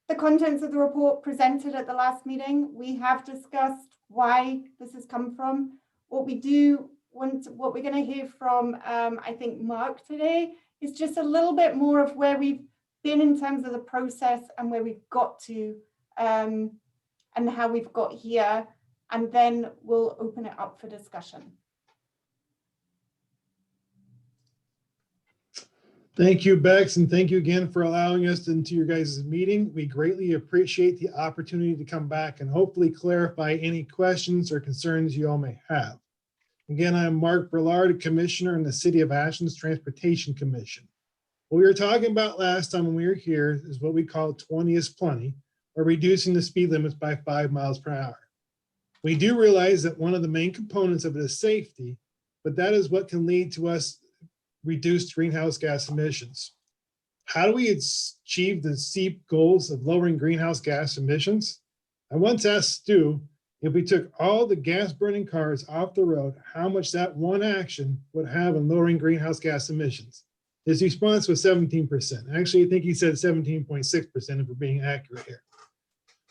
the contents of the report presented at the last meeting. We have discussed why this has come from. What we're going to hear from, I think, Mark today is just a little bit more of where we've been in terms of the process and where we've got to and how we've got here. And then we'll open it up for discussion.
Thank you, Bex, and thank you again for allowing us into your guys' meeting. We greatly appreciate the opportunity to come back and hopefully clarify any questions or concerns you all may have. Again, I'm Mark Brillard, Commissioner in the City of Ashland's Transportation Commission. What we were talking about last time when we were here is what we call 20 is plenty, or reducing the speed limits by 5 miles per hour. We do realize that one of the main components of it is safety, but that is what can lead to us reduced greenhouse gas emissions. How do we achieve the SEEP goals of lowering greenhouse gas emissions? I once asked Stu if we took all the gas burning cars off the road, how much that one action would have in lowering greenhouse gas emissions. His response was 17%. Actually, I think he said 17.6% if we're being accurate here.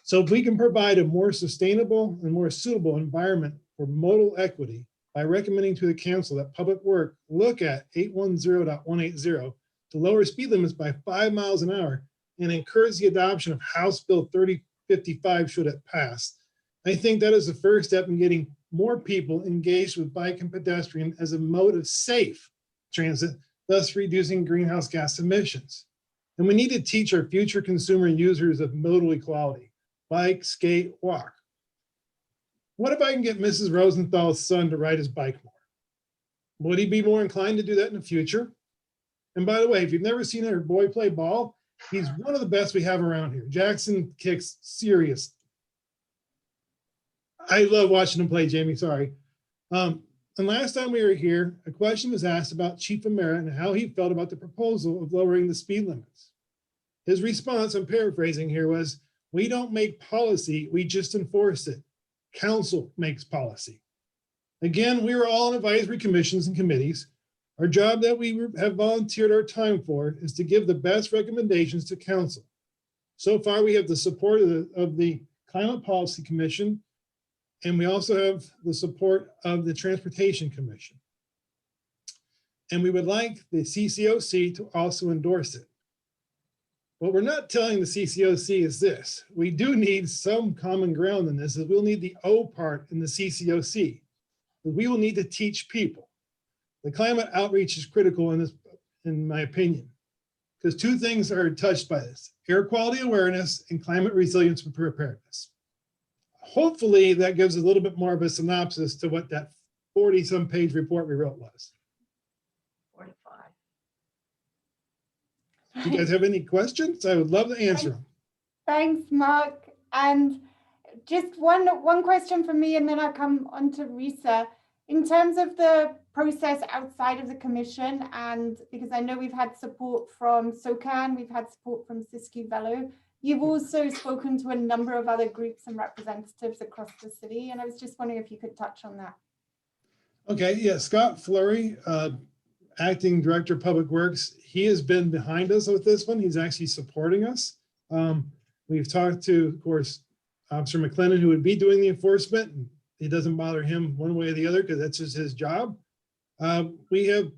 So if we can provide a more sustainable and more suitable environment for modal equity, by recommending to the council that Public Work look at 810.180 to lower speed limits by 5 miles an hour and encourage the adoption of House Bill 3055 should it pass. I think that is the first step in getting more people engaged with bike and pedestrian as a mode of safe transit, thus reducing greenhouse gas emissions. And we need to teach our future consumer users of modal equality, bike, skate, walk. What if I can get Mrs. Rosenthal's son to ride his bike more? Would he be more inclined to do that in the future? And by the way, if you've never seen our boy play ball, he's one of the best we have around here. Jackson kicks serious. I love watching him play, Jamie, sorry. And last time we were here, a question was asked about Chief Emera and how he felt about the proposal of lowering the speed limits. His response, I'm paraphrasing here, was, We don't make policy, we just enforce it. Council makes policy. Again, we are all in advisory commissions and committees. Our job that we have volunteered our time for is to give the best recommendations to council. So far, we have the support of the Climate Policy Commission, and we also have the support of the Transportation Commission. And we would like the CCOC to also endorse it. What we're not telling the CCOC is this: we do need some common ground in this, is we'll need the O part in the CCOC. We will need to teach people. The climate outreach is critical in this, in my opinion, because two things are touched by this: air quality awareness and climate resilience and preparedness. Hopefully that gives a little bit more of a synopsis to what that 40-some page report we wrote was.
45.
Do you guys have any questions? I would love to answer them.
Thanks, Mark. And just one question from me, and then I'll come on to Risa. In terms of the process outside of the commission, and because I know we've had support from SOCAN, we've had support from Siskiyou Velo, you've also spoken to a number of other groups and representatives across the city, and I was just wondering if you could touch on that.
Okay, yeah, Scott Fleury, Acting Director of Public Works, he has been behind us with this one. He's actually supporting us. We've talked to, of course, Officer McLennan, who would be doing the enforcement. And it doesn't bother him one way or the other because that's just his job. We have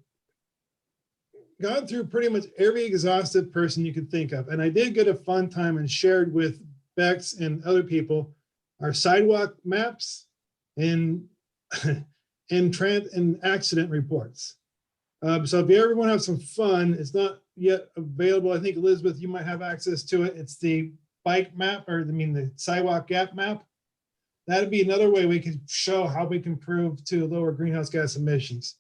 gone through pretty much every exhaustive person you could think of. And I did get a fun time and shared with Bex and other people our sidewalk maps and accident reports. So if you ever want to have some fun, it's not yet available. I think, Elizabeth, you might have access to it. It's the bike map, or the sidewalk gap map. That'd be another way we could show how we can prove to lower greenhouse gas emissions.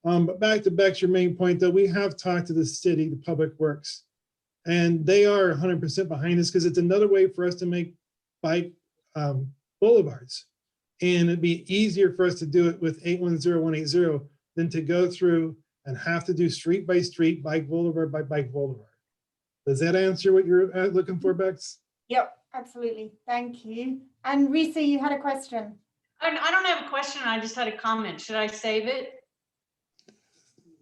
But back to Bex, your main point, though, we have talked to the city, the Public Works, and they are 100% behind this because it's another way for us to make bike boulevards. And it'd be easier for us to do it with 810180 than to go through and have to do street by street, bike boulevard by bike boulevard. Does that answer what you're looking for, Bex?
Yep, absolutely. Thank you. And Risa, you had a question.
I don't have a question. I just had a comment. Should I save it?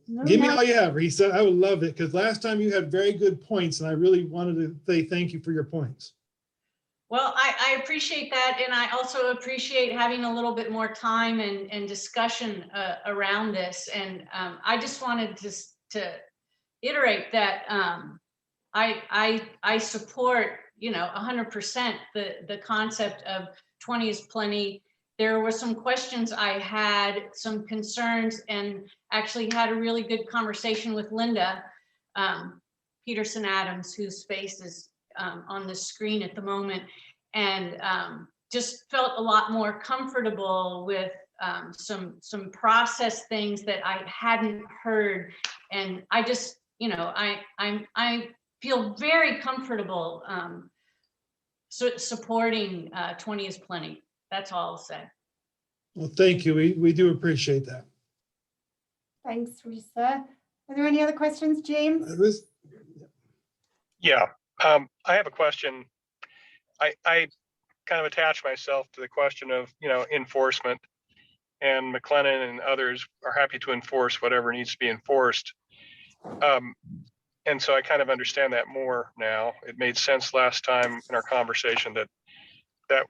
No,
Give me all you have, Risa. I would love it because last time you had very good points and I really wanted to say thank you for your points.
Well, I appreciate that. And I also appreciate having a little bit more time and discussion around this. And I just wanted to iterate that I support, 100% the concept of 20 is plenty. There were some questions I had, some concerns, and actually had a really good conversation with Linda Peterson Adams, whose face is on the screen at the moment, and just felt a lot more comfortable with some process things that I hadn't heard. And I just, I feel very comfortable supporting 20 is plenty. That's all I'll say.
Well, thank you. We do appreciate that.
Thanks, Risa. Are there any other questions, James?
Yeah, I have a question. I kind of attach myself to the question of, enforcement, and McLennan and others are happy to enforce whatever needs to be enforced. And so I kind of understand that more now. It made sense last time in our conversation that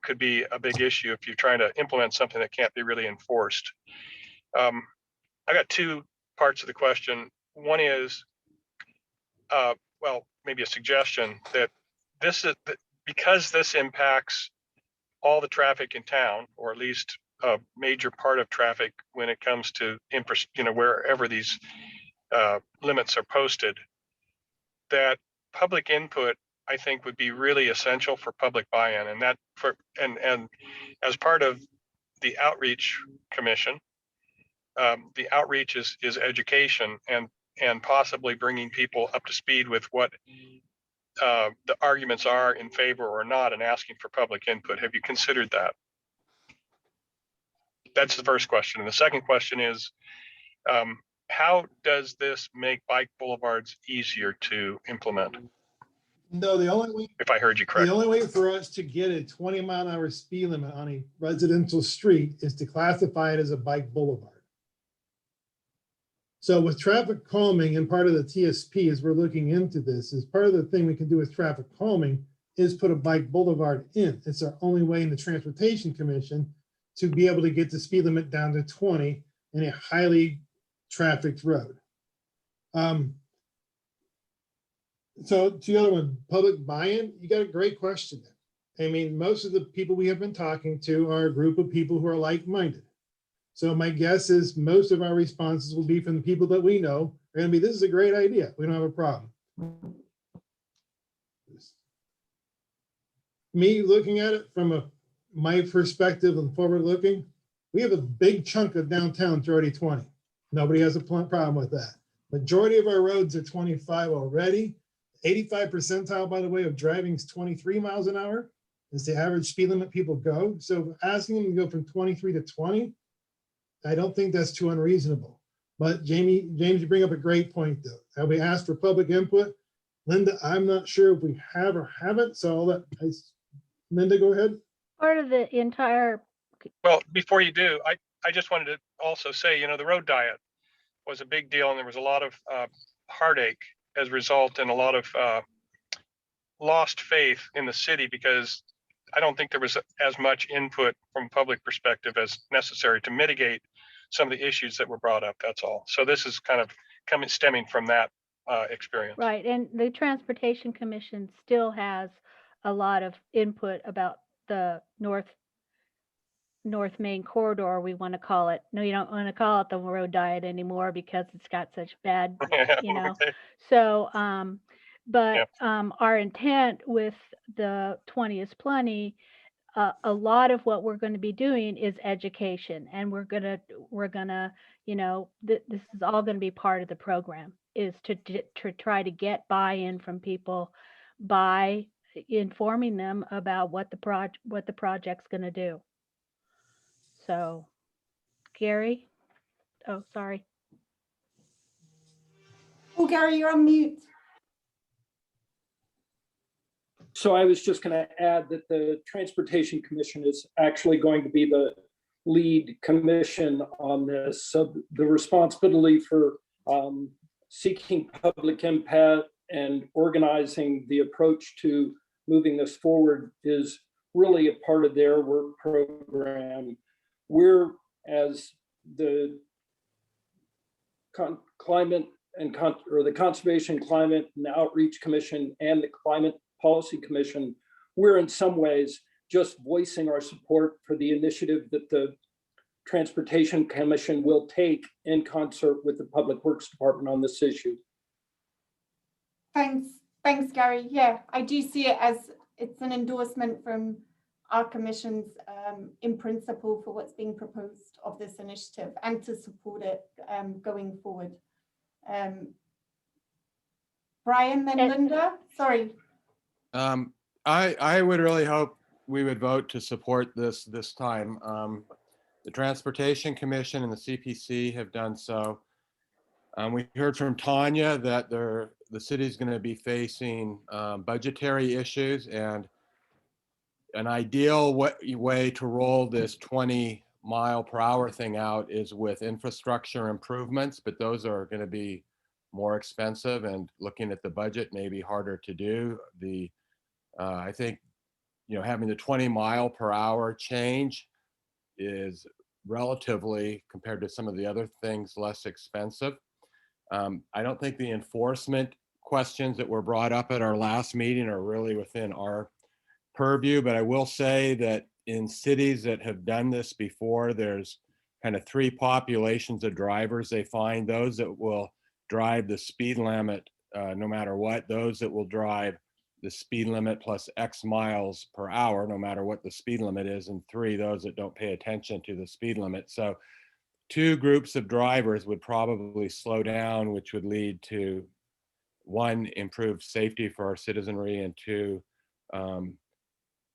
could be a big issue if you're trying to implement something that can't be really enforced. I got two parts of the question. One is, well, maybe a suggestion that because this impacts all the traffic in town, or at least a major part of traffic when it comes to wherever these limits are posted, that public input, I think, would be really essential for public buy-in, and as part of the outreach commission, the outreach is education and possibly bringing people up to speed with what the arguments are in favor or not, and asking for public input. Have you considered that? That's the first question. And the second question is, how does this make bike boulevards easier to implement?
No, the only way,
if I heard you correctly.
the only way for us to get a 20-mile-an-hour speed limit on a residential street is to classify it as a bike boulevard. So with traffic calming, and part of the TSP as we're looking into this, is part of the thing we can do with traffic calming is put a bike boulevard in. It's our only way in the Transportation Commission to be able to get the speed limit down to 20 in a highly trafficked road. So to the other one, public buy-in, you got a great question there. I mean, most of the people we have been talking to are a group of people who are like-minded. So my guess is most of our responses will be from the people that we know are gonna be, this is a great idea. We don't have a problem. Me looking at it from my perspective and forward looking, we have a big chunk of downtown through 20. Nobody has a problem with that. Majority of our roads are 25 already. 85 percentile, by the way, of driving is 23 miles an hour is the average speed limit people go. So asking them to go from 23 to 20, I don't think that's too unreasonable. But James, you bring up a great point though. Have we asked for public input? Linda, I'm not sure if we have or haven't, so I'll let Linda go ahead.
Part of the entire.
Well, before you do, I just wanted to also say, you know, the road diet was a big deal, and there was a lot of heartache as a result, and a lot of lost faith in the city, because I don't think there was as much input from public perspective as necessary to mitigate some of the issues that were brought up. That's all. So this is kind of stemming from that experience.
Right, and the Transportation Commission still has a lot of input about the North Main corridor, we want to call it. No, you don't want to call it the road diet anymore because it's got such bad, you know.
Okay.
So, our intent with the 20 is plenty. A lot of what we're going to be doing is education, and we're gonna, you know, this is all going to be part of the program, is to try to get buy-in from people by informing them about what the project's going to do. So, Gary, oh, sorry.
Oh, Gary, you're on mute.
So I was just going to add that the Transportation Commission is actually going to be the lead commission on this. So the responsibility for seeking public impact and organizing the approach to moving this forward is really a part of their work program. We're, as the Climate and the Conservation, Climate and Outreach Commission and the Climate Policy Commission, we're in some ways just voicing our support for the initiative that the Transportation Commission will take in concert with the Public Works Department on this issue.
Thanks, Gary. Yeah, I do see it as it's an endorsement from our commission's in principle for what's being proposed of this initiative, and to support it going forward. Brian, then Linda, sorry.
I would really hope we would vote to support this time. The Transportation Commission and the CPC have done so. We heard from Tanya that the city's going to be facing budgetary issues, and an ideal way to roll this 20-mile-per-hour thing out is with infrastructure improvements, but those are going to be more expensive, and looking at the budget may be harder to do. I think, you know, having the 20-mile-per-hour change is relatively, compared to some of the other things, less expensive. I don't think the enforcement questions that were brought up at our last meeting are really within our purview, but I will say that in cities that have done this before, there's kind of three populations of drivers they find: those that will drive the speed limit no matter what, those that will drive the speed limit plus X miles per hour, no matter what the speed limit is, and three, those that don't pay attention to the speed limit. So two groups of drivers would probably slow down, which would lead to, one, improved safety for our citizenry, and two,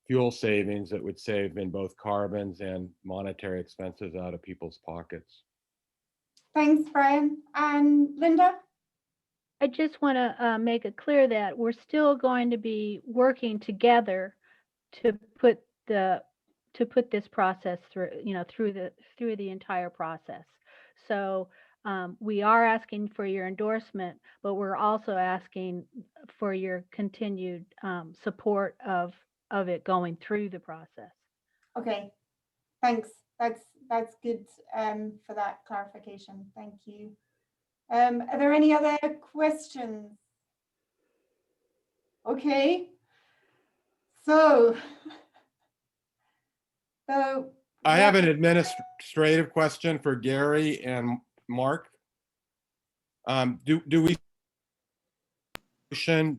fuel savings that would save in both carbons and monetary expenses out of people's pockets.
Thanks, Brian. And Linda?
I just want to make it clear that we're still going to be working together to put this process through, through the entire process. So we are asking for your endorsement, but we're also asking for your continued support of it going through the process.
Okay, thanks. That's good for that clarification. Thank you. Are there any other questions? Okay. So
I have an administrative question for Gary and Mark. Do we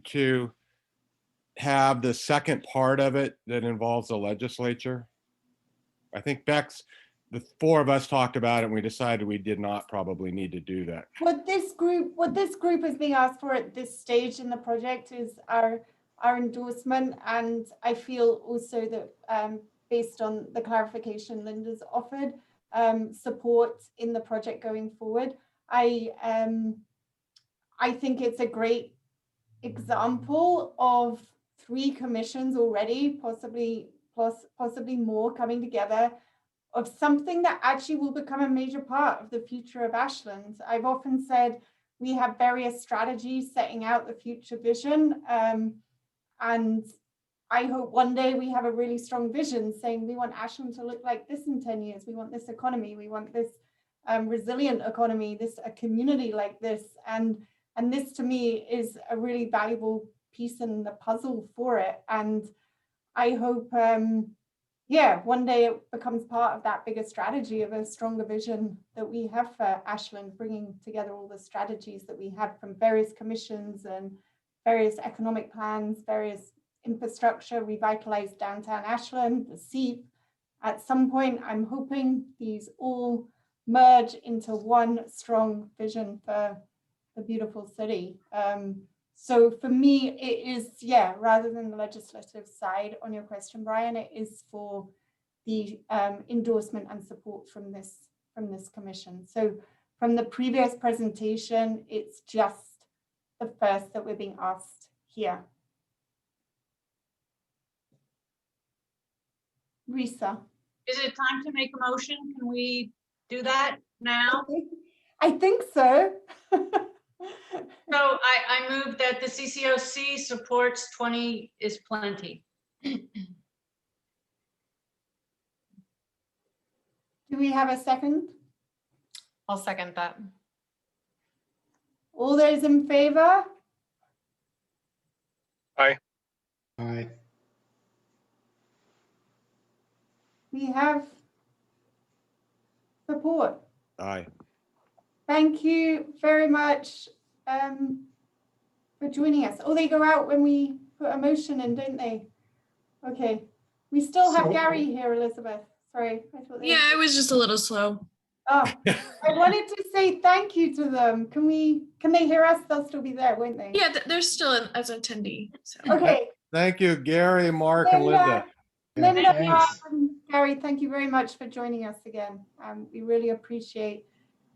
to have the second part of it that involves the legislature? I think the four of us talked about it and we decided we did not probably need to do that.
What this group is being asked for at this stage in the project is our endorsement, and I feel also that based on the clarification Linda's offered, support in the project going forward. I think it's a great example of 3 commissions already, possibly more coming together, of something that actually will become a major part of the future of Ashland. I've often said we have various strategies setting out the future vision, and I hope one day we have a really strong vision saying we want Ashland to look like this in 10 years. We want this economy. We want this resilient economy, a community like this. And this to me is a really valuable piece in the puzzle for it. And I hope, one day it becomes part of that bigger strategy of a stronger vision that we have for Ashland, bringing together all the strategies that we have from various commissions and various economic plans, various infrastructure, revitalize downtown Ashland, the SEEP. At some point, I'm hoping these all merge into one strong vision for the beautiful city. So for me, it is, rather than the legislative side on your question, Brian, it is for the endorsement and support from this commission. So from the previous presentation, it's just the first that we're being asked here. Risa.
Is it time to make a motion? Can we do that now?
I think so.
So I move that the CCOC supports 20 is plenty.
Do we have a second?
I'll second that.
All those in favor?
Aye.
Aye.
We have support.
Aye.
Thank you very much for joining us. Oh, they go out when we put a motion in, don't they? Okay. We still have Gary here, Elizabeth. Sorry. I thought
I was just a little slow.
Oh, I wanted to say thank you to them. Can they hear us? They'll still be there, won't they?
Yeah, they're still as an attendee. So.
Okay.
Thank you, Gary, Mark, and Linda.
Linda, Gary, thank you very much for joining us again. We really appreciate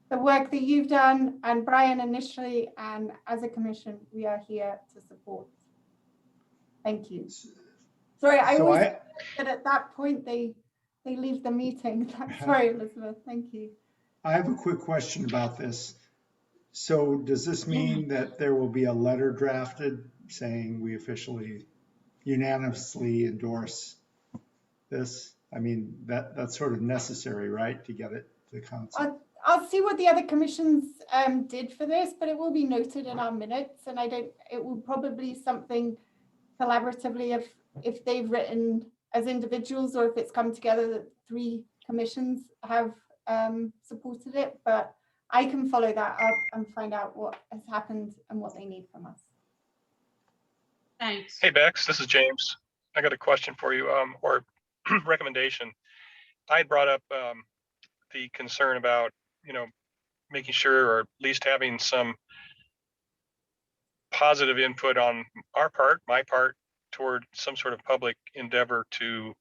the work that you've done, and Brian initially, and as a commission, we are here to support. Thank you. Sorry, I always that at that point they leave the meeting. Sorry, Elizabeth. Thank you.
I have a quick question about this. So does this mean that there will be a letter drafted saying we officially unanimously endorse this? I mean, that's sort of necessary, right, to get it to council?
I'll see what the other commissions did for this, but it will be noted in our minutes, and it will probably something collaboratively if they've written as individuals or if it's come together that 3 commissions have supported it, but I can follow that up and find out what has happened and what they need from us.
Thanks.
Hey, Bex, this is James. I got a question for you, or recommendation. I had brought up the concern about, making sure, or at least having some positive input on our part, my part, toward some sort of public endeavor to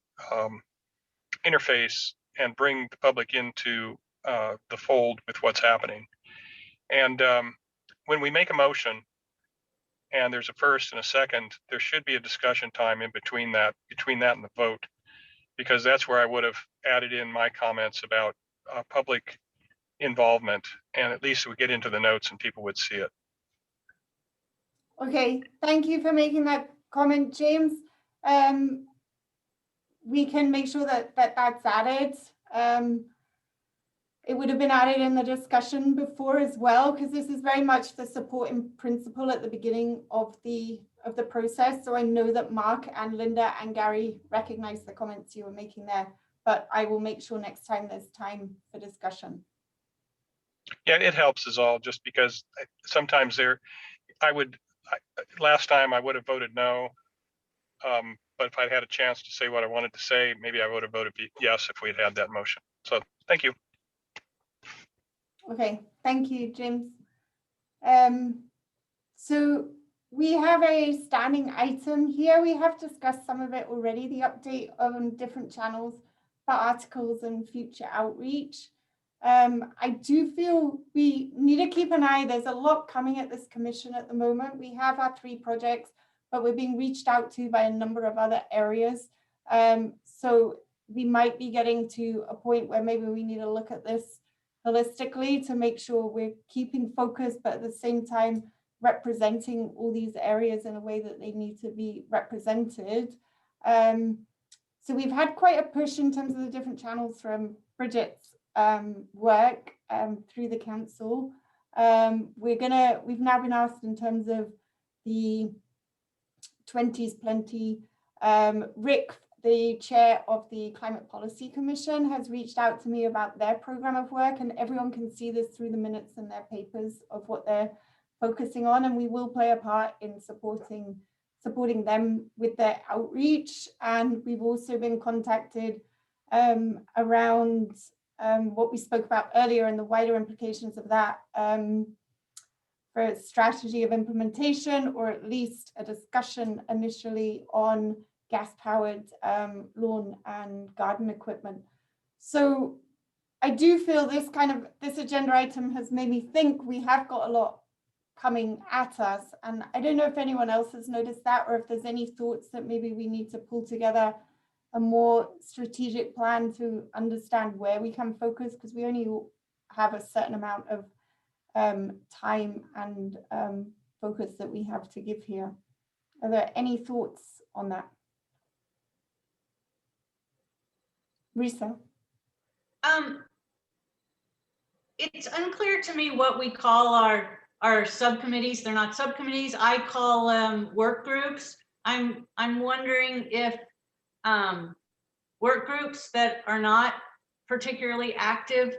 interface and bring the public into the fold with what's happening. And when we make a motion, and there's a first and a second, there should be a discussion time in between that and the vote, because that's where I would have added in my comments about public involvement, and at least we get into the notes and people would see it.
Okay, thank you for making that comment, James. We can make sure that that's added. It would have been added in the discussion before as well, because this is very much the supporting principle at the beginning of the process. So I know that Mark and Linda and Gary recognize the comments you were making there, but I will make sure next time there's time for discussion.
Yeah, it helps is all, just because sometimes last time I would have voted no. But if I'd had a chance to say what I wanted to say, maybe I would have voted yes if we'd had that motion. So thank you.
Okay, thank you, James. So we have a standing item here. We have discussed some of it already, the update on different channels for articles and future outreach. I do feel we need to keep an eye. There's a lot coming at this commission at the moment. We have our 3 projects, but we're being reached out to by a number of other areas. So we might be getting to a point where maybe we need to look at this holistically to make sure we're keeping focus, but at the same time representing all these areas in a way that they need to be represented. So we've had quite a push in terms of the different channels from Bridget's work through the council. We've now been asked in terms of the 20s Plenty. Rick, the chair of the Climate Policy Commission, has reached out to me about their program of work, and everyone can see this through the minutes and their papers of what they're focusing on, and we will play a part in supporting them with their outreach. And we've also been contacted around what we spoke about earlier and the wider implications of that for a strategy of implementation, or at least a discussion initially on gas-powered lawn and garden equipment. So I do feel this agenda item has made me think we have got a lot coming at us. And I don't know if anyone else has noticed that, or if there's any thoughts that maybe we need to pull together a more strategic plan to understand where we can focus, because we only have a certain amount of time and focus that we have to give here. Are there any thoughts on that? Risa?
It's unclear to me what we call our subcommittees. They're not subcommittees. I call them work groups. I'm wondering if work groups that are not particularly active,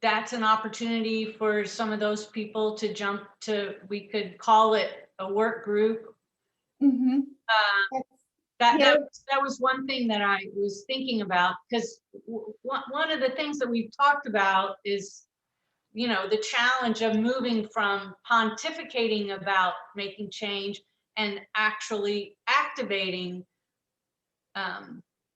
that's an opportunity for some of those people to jump to, we could call it a work group.
Mm-hmm.
That was one thing that I was thinking about, because one of the things that we've talked about is, the challenge of moving from pontificating about making change and actually activating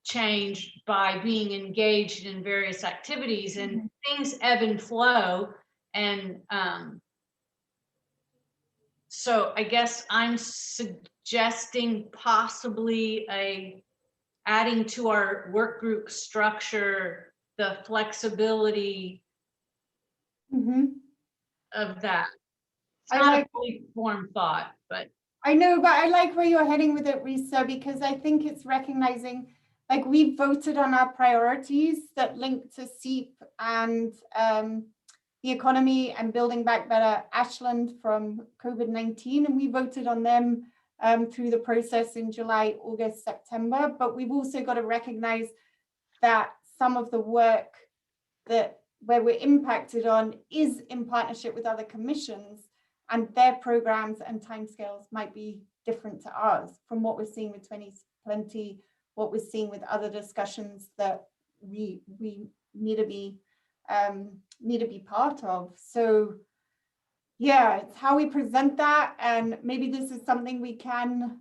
change by being engaged in various activities, and things ebb and flow. And so I guess I'm suggesting possibly adding to our work group structure the flexibility of that. It's not a fully formed thought, but
I know, but I like where you're heading with it, Risa, because I think it's recognizing, like, we voted on our priorities that link to SEEP and the economy and building back better Ashland from COVID-19, and we voted on them through the process in July, August, September. But we've also got to recognize that some of the work where we're impacted on is in partnership with other commissions, and their programs and timescales might be different to ours from what we're seeing with 20s Plenty, what we're seeing with other discussions that we need to be part of. So yeah, it's how we present that, and maybe this is something we can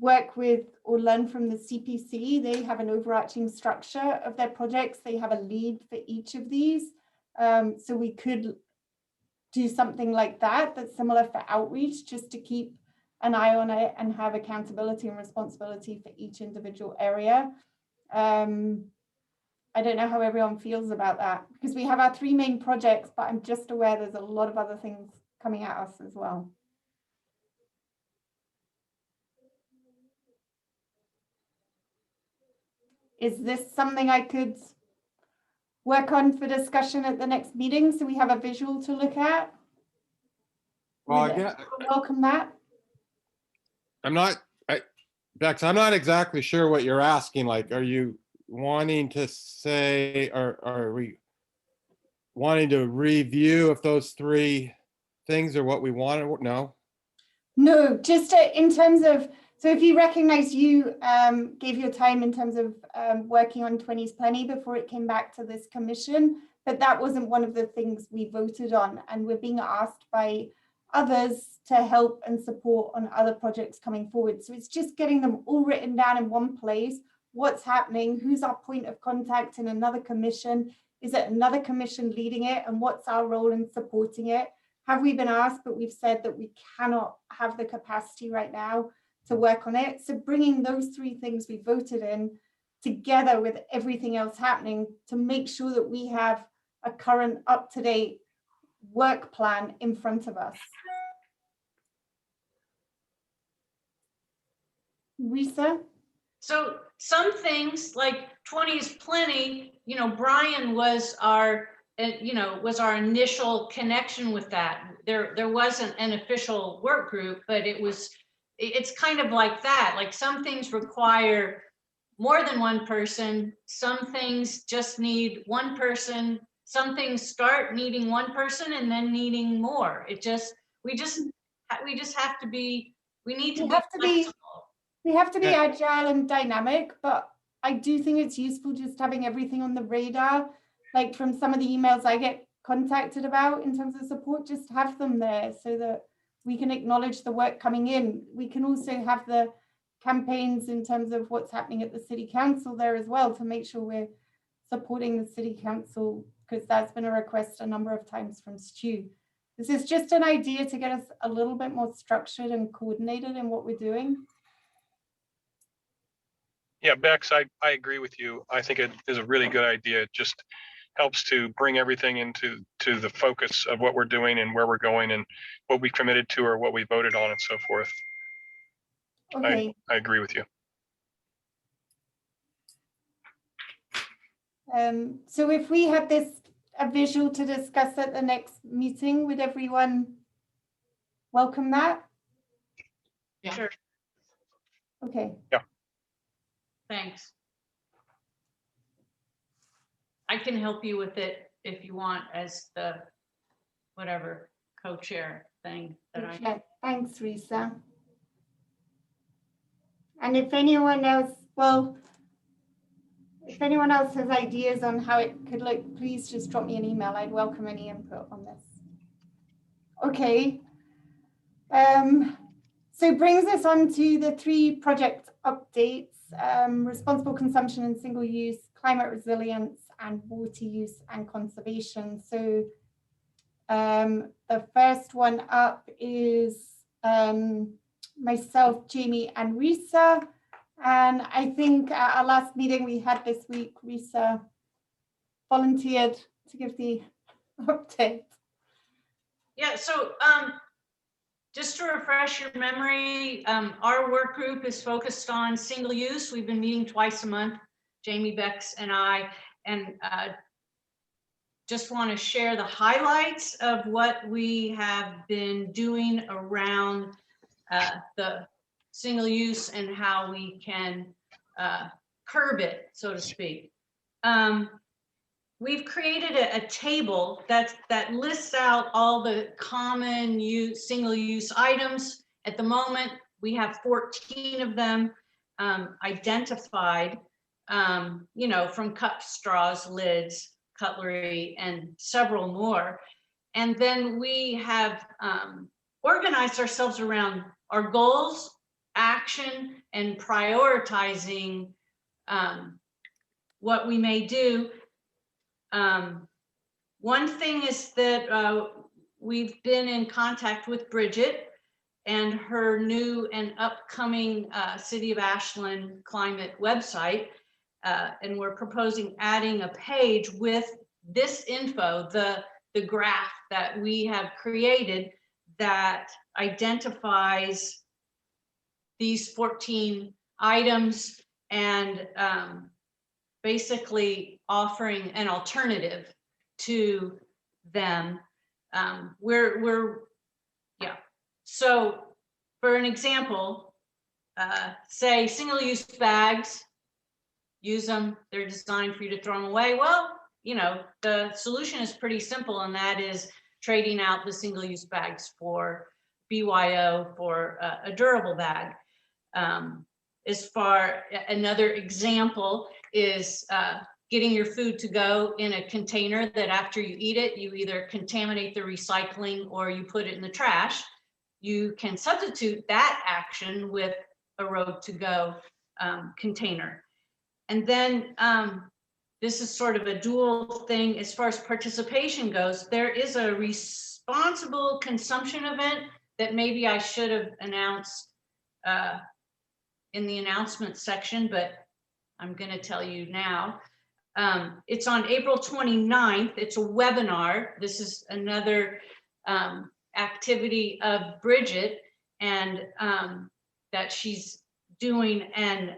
work with or learn from the CPC. They have an overarching structure of their projects. They have a lead for each of these, So we could do something like that, that's similar for outreach, just to keep an eye on it and have accountability and responsibility for each individual area. I don't know how everyone feels about that, because we have our 3 main projects, but I'm just aware there's a lot of other things coming at us as well. Is this something I could work on for discussion at the next meeting, so we have a visual to look at?
Well,
Would
again,
welcome that.
Bex, I'm not exactly sure what you're asking. Like, are you wanting to say, or are we wanting to review if those 3 things are what we wanted? No?
No, just in terms of, so if you recognize you gave your time in terms of working on 20's Plenty before it came back to this commission, but that wasn't one of the things we voted on, and we're being asked by others to help and support on other projects coming forward. So it's just getting them all written down in one place, what's happening, who's our point of contact in another commission, is it another commission leading it, and what's our role in supporting it? Have we been asked, but we've said that we cannot have the capacity right now to work on it. So bringing those 3 things we voted in together with everything else happening to make sure that we have a current up-to-date work plan in front of us. Risa?
So some things like 20's Plenty, you know, Brian was our, was our initial connection with that. There wasn't an official work group, but it's kind of like that. Like some things require more than one person. Some things just need one person. Some things start needing one person and then needing more. We just have to be, we need to be flexible.
We have to be agile and dynamic, but I do think it's useful just having everything on the radar. Like from some of the emails I get contacted about in terms of support, just have them there so that we can acknowledge the work coming in. We can also have the campaigns in terms of what's happening at the city council there as well to make sure we're supporting the city council, because that's been a request a number of times from Stu. This is just an idea to get us a little bit more structured and coordinated in what we're doing.
Yeah, Bex, I agree with you. I think it is a really good idea. It just helps to bring everything into the focus of what we're doing and where we're going and what we committed to or what we voted on and so forth.
Okay.
I agree with you.
So if we had a visual to discuss at the next meeting, would everyone welcome that?
Yeah. Sure.
Okay.
Yeah.
Thanks. I can help you with it if you want as the whatever co-chair thing that
okay. Thanks, Risa. And if anyone else, if anyone else has ideas on how it could look, please just drop me an email. I'd welcome any input on this. Okay. So it brings us on to the 3 project updates, responsible consumption and single use, climate resilience, and water use and conservation. So the first one up is myself, Jamie, and Risa. And I think at our last meeting we had this week, Risa volunteered to give the update.
Yeah, so just to refresh your memory, our work group is focused on single use. We've been meeting twice a month, Jamie, Bex, and I, and just want to share the highlights of what we have been doing around the single use and how we can curb it, so to speak. We've created a table that lists out all the common single-use items. At the moment, we have 14 of them identified, from cups, straws, lids, cutlery, and several more. And then we have organized ourselves around our goals, action, and prioritizing what we may do One thing is that we've been in contact with Bridget and her new and upcoming City of Ashland climate website. And we're proposing adding a page with this info, the graph that we have created that identifies these 14 items and basically offering an alternative to them. So for an example, say single-use bags, use them, they're designed for you to throw them away. Well, you know, the solution is pretty simple, and that is trading out the single-use bags for BYO for a durable bag. Another example is getting your food to go in a container that after you eat it, you either contaminate the recycling or you put it in the trash. You can substitute that action with a road to go container. And then this is sort of a dual thing as far as participation goes. There is a responsible consumption event that maybe I should have announced in the announcement section, but I'm going to tell you now. It's on April 29th. It's a webinar. This is another activity of Bridget and that she's doing, and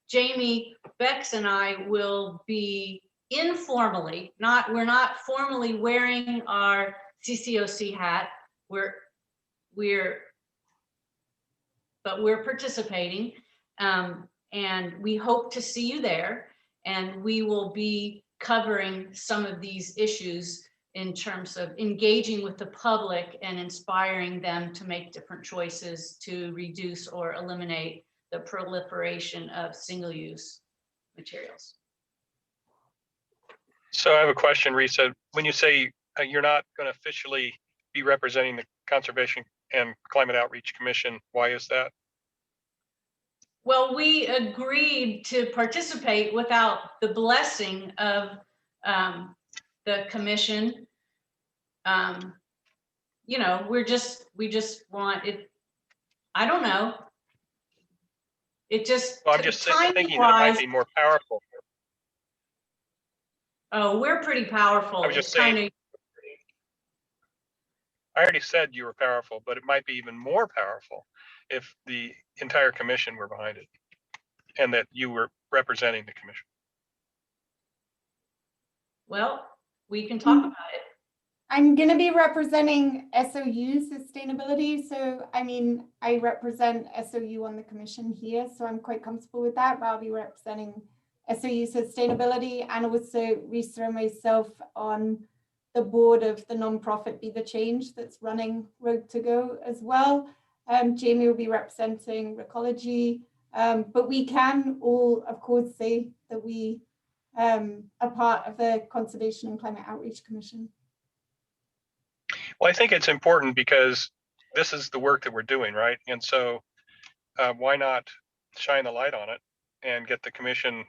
Jamie Bex and I will be informally, we're not formally wearing our CCOC hat. We're participating, and we hope to see you there. And we will be covering some of these issues in terms of engaging with the public and inspiring them to make different choices to reduce or eliminate the proliferation of single-use materials.
So I have a question, Risa. When you say you're not going to officially be representing the Conservation and Climate Outreach Commission, why is that?
Well, we agreed to participate without the blessing of the commission. You know, we just want it. I don't know. It just.
Well, I'm just thinking that it might be more powerful.
Oh, we're pretty powerful.
I was just saying. I already said you were powerful, but it might be even more powerful if the entire commission were behind it and that you were representing the commission.
Well, we can talk about it.
I'm going to be representing SOU sustainability. So, I mean, I represent SOU on the commission here, so I'm quite comfortable with that, but I'll be representing SOU sustainability and also Risa and myself on the board of the nonprofit Be the Change that's running Road to Go as well. Jamie will be representing Recology, but we can all, of course, say that we are part of the Conservation and Climate Outreach Commission.
Well, I think it's important because this is the work that we're doing, right? And so why not shine the light on it and get the commission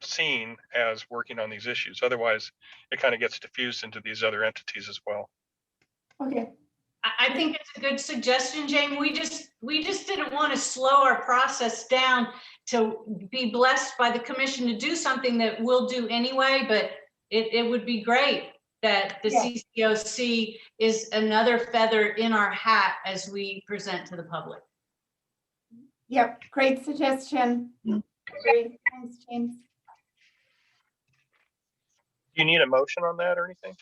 seen as working on these issues? Otherwise, it kind of gets diffused into these other entities as well.
Okay.
I think it's a good suggestion, Jamie. We just didn't want to slow our process down to be blessed by the commission to do something that we'll do anyway, but it would be great that the CCOC is another feather in our hat as we present to the public.
Yep, great suggestion. Great, thanks, James.
Do you need a motion on that or anything?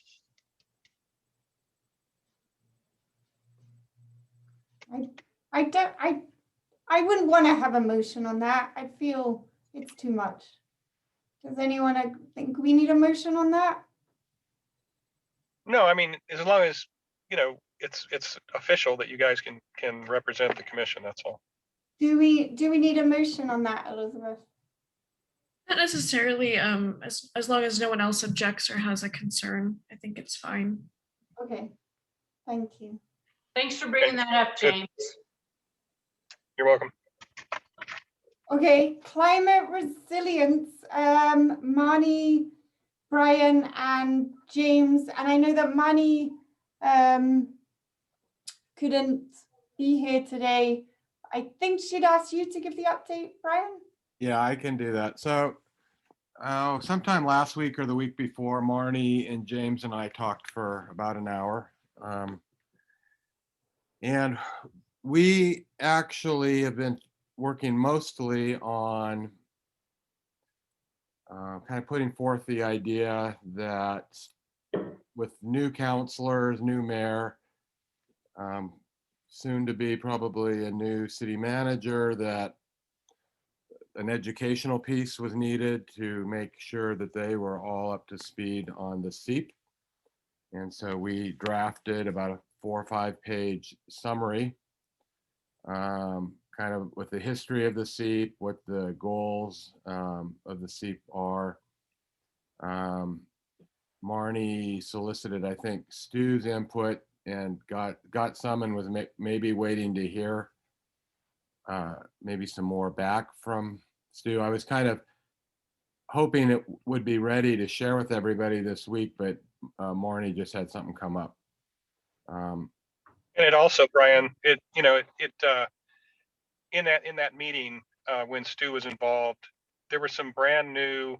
I wouldn't want to have a motion on that. I feel it's too much. Does anyone think we need a motion on that?
No, I mean, as long as, you know, it's official that you guys can represent the commission, that's all.
Do we need a motion on that, Elizabeth?
Not necessarily, as long as no one else objects or has a concern, I think it's fine.
Okay, thank you.
Thanks for bringing that up, James.
You're welcome.
Okay, climate resilience. Marnie, Brian, and James, and I know that Manny couldn't be here today. I think she'd asked you to give the update, Brian.
Yeah, I can do that. So sometime last week or the week before, Marnie and James and I talked for about an hour. And we actually have been working mostly on kind of putting forth the idea that with new counselors, new mayor, soon to be probably a new city manager, that an educational piece was needed to make sure that they were all up to speed on the SEEP. And so we drafted about a 4 or 5 page summary, kind of with the history of the SEEP, what the goals of the SEEP are. Marnie solicited, I think, Stu's input and got some and was maybe waiting to hear maybe some more back from Stu. I was kind of hoping it would be ready to share with everybody this week, but Marnie just had something come up.
And it also, Brian, in that meeting when Stu was involved, there were some brand new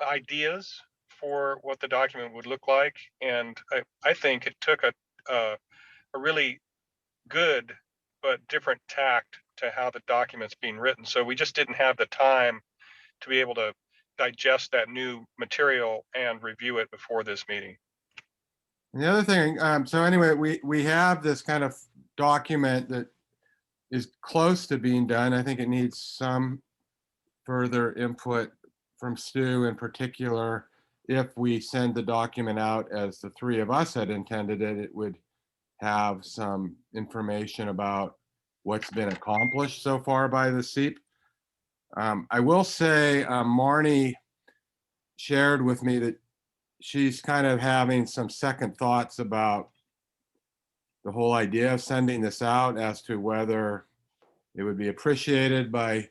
ideas for what the document would look like, and I think it took a really good but different tact to how the document's being written. So we just didn't have the time to be able to digest that new material and review it before this meeting.
And the other thing, so anyway, we have this kind of document that is close to being done. I think it needs some further input from Stu in particular. If we send the document out as the three of us had intended it, it would have some information about what's been accomplished so far by the SEEP. I will say Marnie shared with me that she's kind of having some second thoughts about the whole idea of sending this out as to whether it would be appreciated by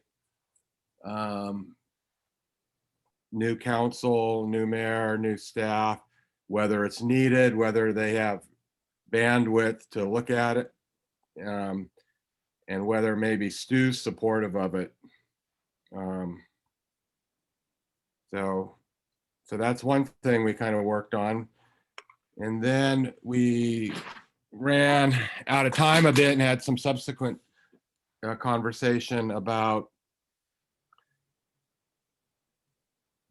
new council, new mayor, new staff, whether it's needed, whether they have bandwidth to look at it, and whether maybe Stu's supportive of it. So that's one thing we kind of worked on. And then we ran out of time a bit and had some subsequent conversation about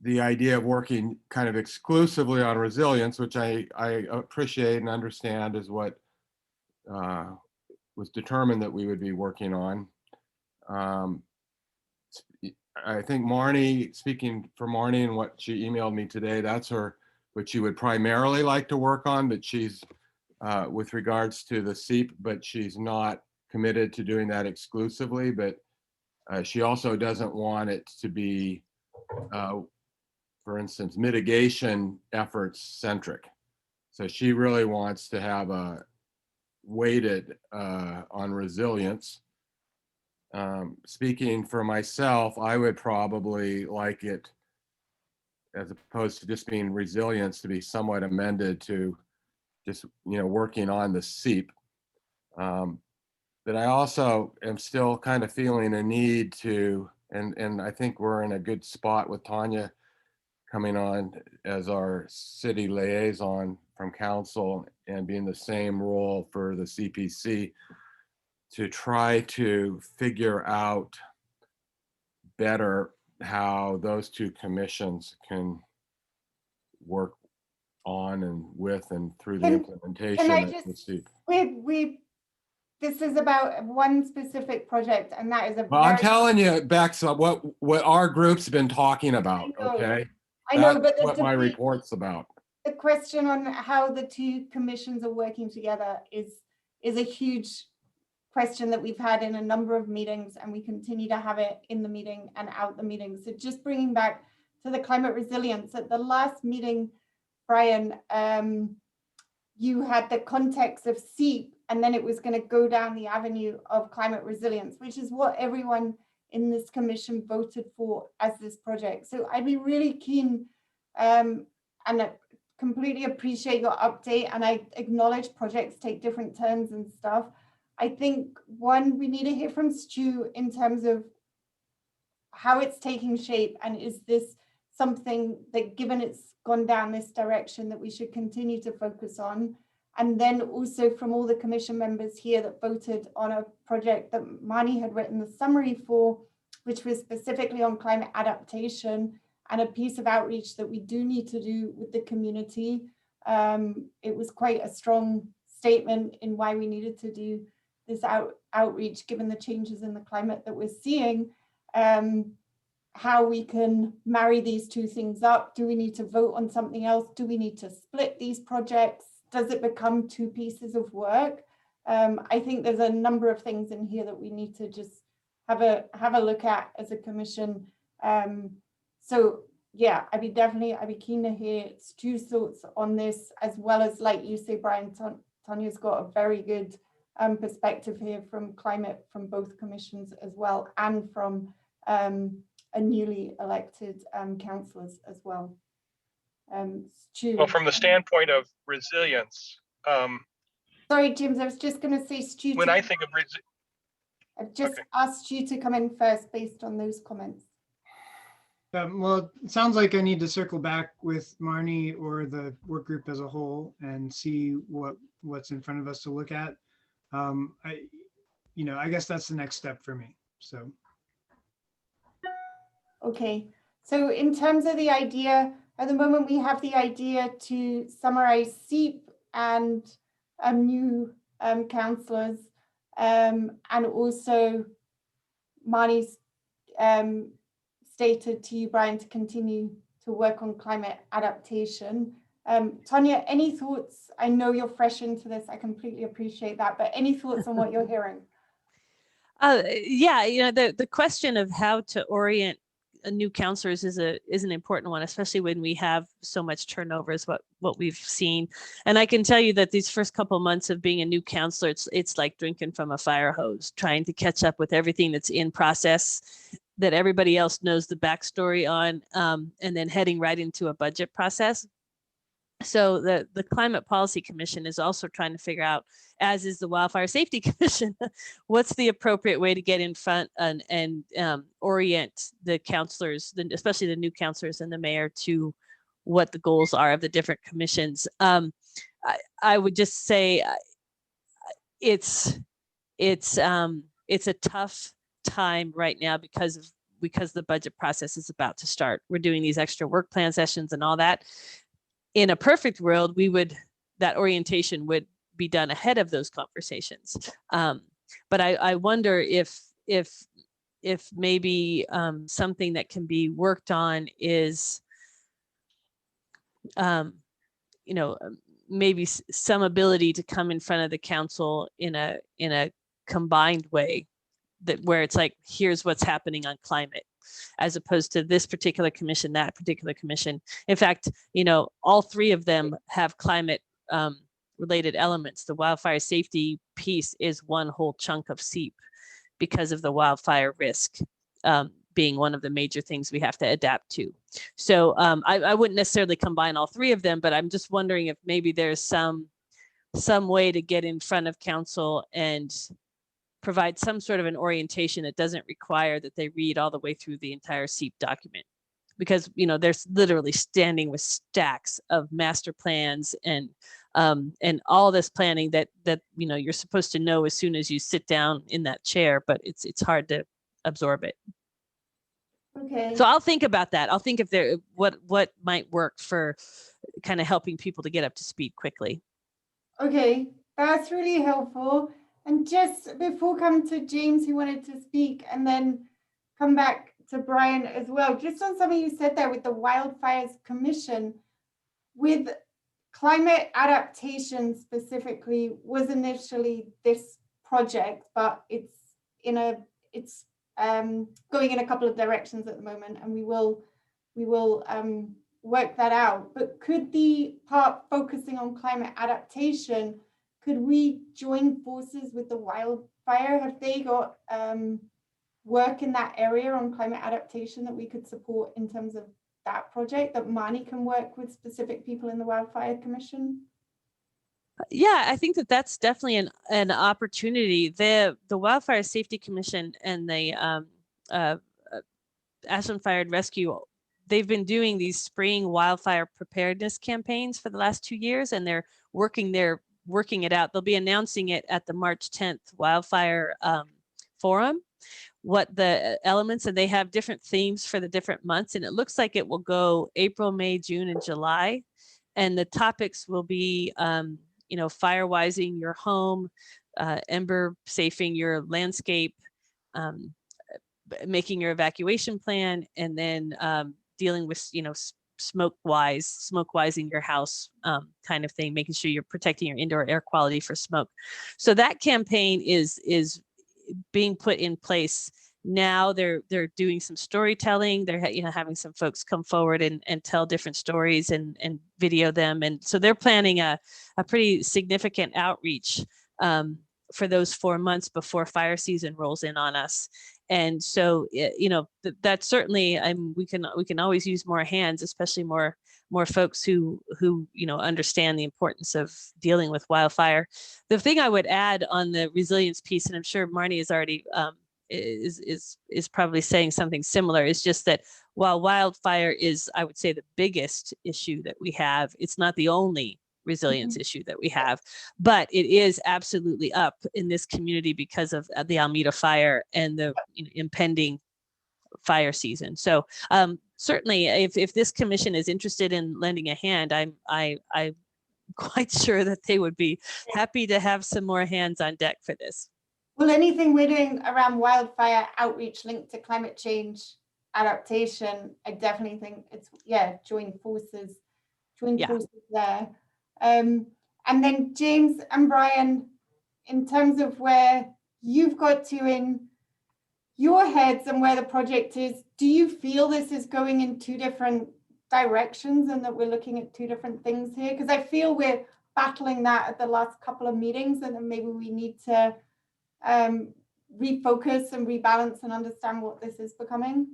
the idea of working kind of exclusively on resilience, which I appreciate and understand is what was determined that we would be working on. I think Marnie, speaking for Marnie and what she emailed me today, that's what she would primarily like to work on, but she's with regards to the SEEP, but she's not committed to doing that exclusively. But she also doesn't want it to be, for instance, mitigation efforts centric. So she really wants to have a weighted on resilience. Speaking for myself, I would probably like it, as opposed to just being resilience, to be somewhat amended to just, working on the SEEP. But I also am still kind of feeling a need to, and I think we're in a good spot with Tanya coming on as our city liaison from council and being the same role for the CPC, to try to figure out better how those two commissions can work on and with and through the implementation
Can I
of the
just,
SEEP.
this is about one specific project, and that is a
Well, I'm telling you, Bex, what our group's been talking about,
I know,
okay?
I know,
That's
but
what my report's about.
the question on how the two commissions are working together is a huge question that we've had in a number of meetings, and we continue to have it in the meeting and out the meeting. So just bringing back to the climate resilience, at the last meeting, Brian, you had the context of SEEP, and then it was going to go down the avenue of climate resilience, which is what everyone in this commission voted for as this project. So I'd be really keen, and completely appreciate your update, and I acknowledge projects take different turns and stuff. I think one, we need to hear from Stu in terms of how it's taking shape, and is this something that, given it's gone down this direction, that we should continue to focus on? And then also from all the commission members here that voted on a project that Marnie had written the summary for, which was specifically on climate adaptation and a piece of outreach that we do need to do with the community. It was quite a strong statement in why we needed to do this outreach, given the changes in the climate that we're seeing. How we can marry these two things up. Do we need to vote on something else? Do we need to split these projects? Does it become two pieces of work? I think there's a number of things in here that we need to just have a look at as a commission. So yeah, I'd be keen to hear Stu's thoughts on this, as well as, like you say, Brian, Tanya's got a very good perspective here from climate, from both commissions as well, and from a newly elected councillors as well. Stu.
Well, from the standpoint of resilience,
Sorry, James, I was just going to say, Stu.
when I think of
I've just asked you to come in first based on those comments.
Well, it sounds like I need to circle back with Marnie or the work group as a whole and see what's in front of us to look at. I guess that's the next step for me. So.
Okay, so in terms of the idea, at the moment we have the idea to summarize SEEP and new councillors, and also Marnie's stated to you, Brian, to continue to work on climate adaptation. Tanya, any thoughts? I know you're fresh into this, I completely appreciate that, but any thoughts on what you're hearing?
Yeah, the question of how to orient new counselors is an important one, especially when we have so much turnover is what we've seen. And I can tell you that these first couple of months of being a new counselor, it's like drinking from a fire hose, trying to catch up with everything that's in process that everybody else knows the backstory on, and then heading right into a budget process. So the Climate Policy Commission is also trying to figure out, as is the Wildfire Safety Commission, what's the appropriate way to get in front and orient the counselors, especially the new counselors and the mayor, to what the goals are of the different commissions. I would just say it's a tough time right now because the budget process is about to start. We're doing these extra work plan sessions and all that. In a perfect world, that orientation would be done ahead of those conversations. But I wonder if maybe something that can be worked on is, maybe some ability to come in front of the council in a combined way, where it's like, here's what's happening on climate, as opposed to this particular commission, that particular commission. In fact, all three of them have climate related elements. The wildfire safety piece is one whole chunk of SEEP because of the wildfire risk being one of the major things we have to adapt to. So I wouldn't necessarily combine all three of them, but I'm just wondering if maybe there's some way to get in front of council and provide some sort of an orientation that doesn't require that they read all the way through the entire SEEP document, because they're literally standing with stacks of master plans and all this planning that you're supposed to know as soon as you sit down in that chair, but it's hard to absorb it.
Okay.
So I'll think about that. I'll think if what might work for kind of helping people to get up to speed quickly.
Okay, that's really helpful. And just before coming to James, who wanted to speak, and then come back to Brian as well, just on something you said there with the Wildfires Commission, with climate adaptation specifically, was initially this project, but it's going in a couple of directions at the moment, and we will work that out. But could the part focusing on climate adaptation, could we join forces with the wildfire? Have they got work in that area on climate adaptation that we could support in terms of that project, that Marnie can work with specific people in the Wildfire Commission?
Yeah, I think that that's definitely an opportunity. The Wildfire Safety Commission and the Ashland Fire and Rescue, they've been doing these spring wildfire preparedness campaigns for the last 2 years, and they're working it out. They'll be announcing it at the March 10th Wildfire Forum, what the elements, and they have different themes for the different months. And it looks like it will go April, May, June, and July. And the topics will be, firewising your home, ember safing your landscape, making your evacuation plan, and then dealing with, smoke-wising your house kind of thing, making sure you're protecting your indoor air quality for smoke. So that campaign is being put in place now. They're doing some storytelling. They're having some folks come forward and tell different stories and video them. And so they're planning a pretty significant outreach for those 4 months before fire season rolls in on us. And so, that's certainly, we can always use more hands, especially more folks who understand the importance of dealing with wildfire. The thing I would add on the resilience piece, and I'm sure Marnie is already is probably saying something similar, is just that while wildfire is, I would say, the biggest issue that we have, it's not the only resilience issue that we have, but it is absolutely up in this community because of the Alameda fire and the impending fire season. So certainly, if this commission is interested in lending a hand, I'm quite sure that they would be happy to have some more hands on deck for this.
Well, anything we're doing around wildfire outreach linked to climate change adaptation, I definitely think it's, join forces there. And then James and Brian, in terms of where you've got to in your heads and where the project is, do you feel this is going in two different directions and that we're looking at two different things here? Because I feel we're battling that at the last couple of meetings, and then maybe we need to refocus and rebalance and understand what this is becoming.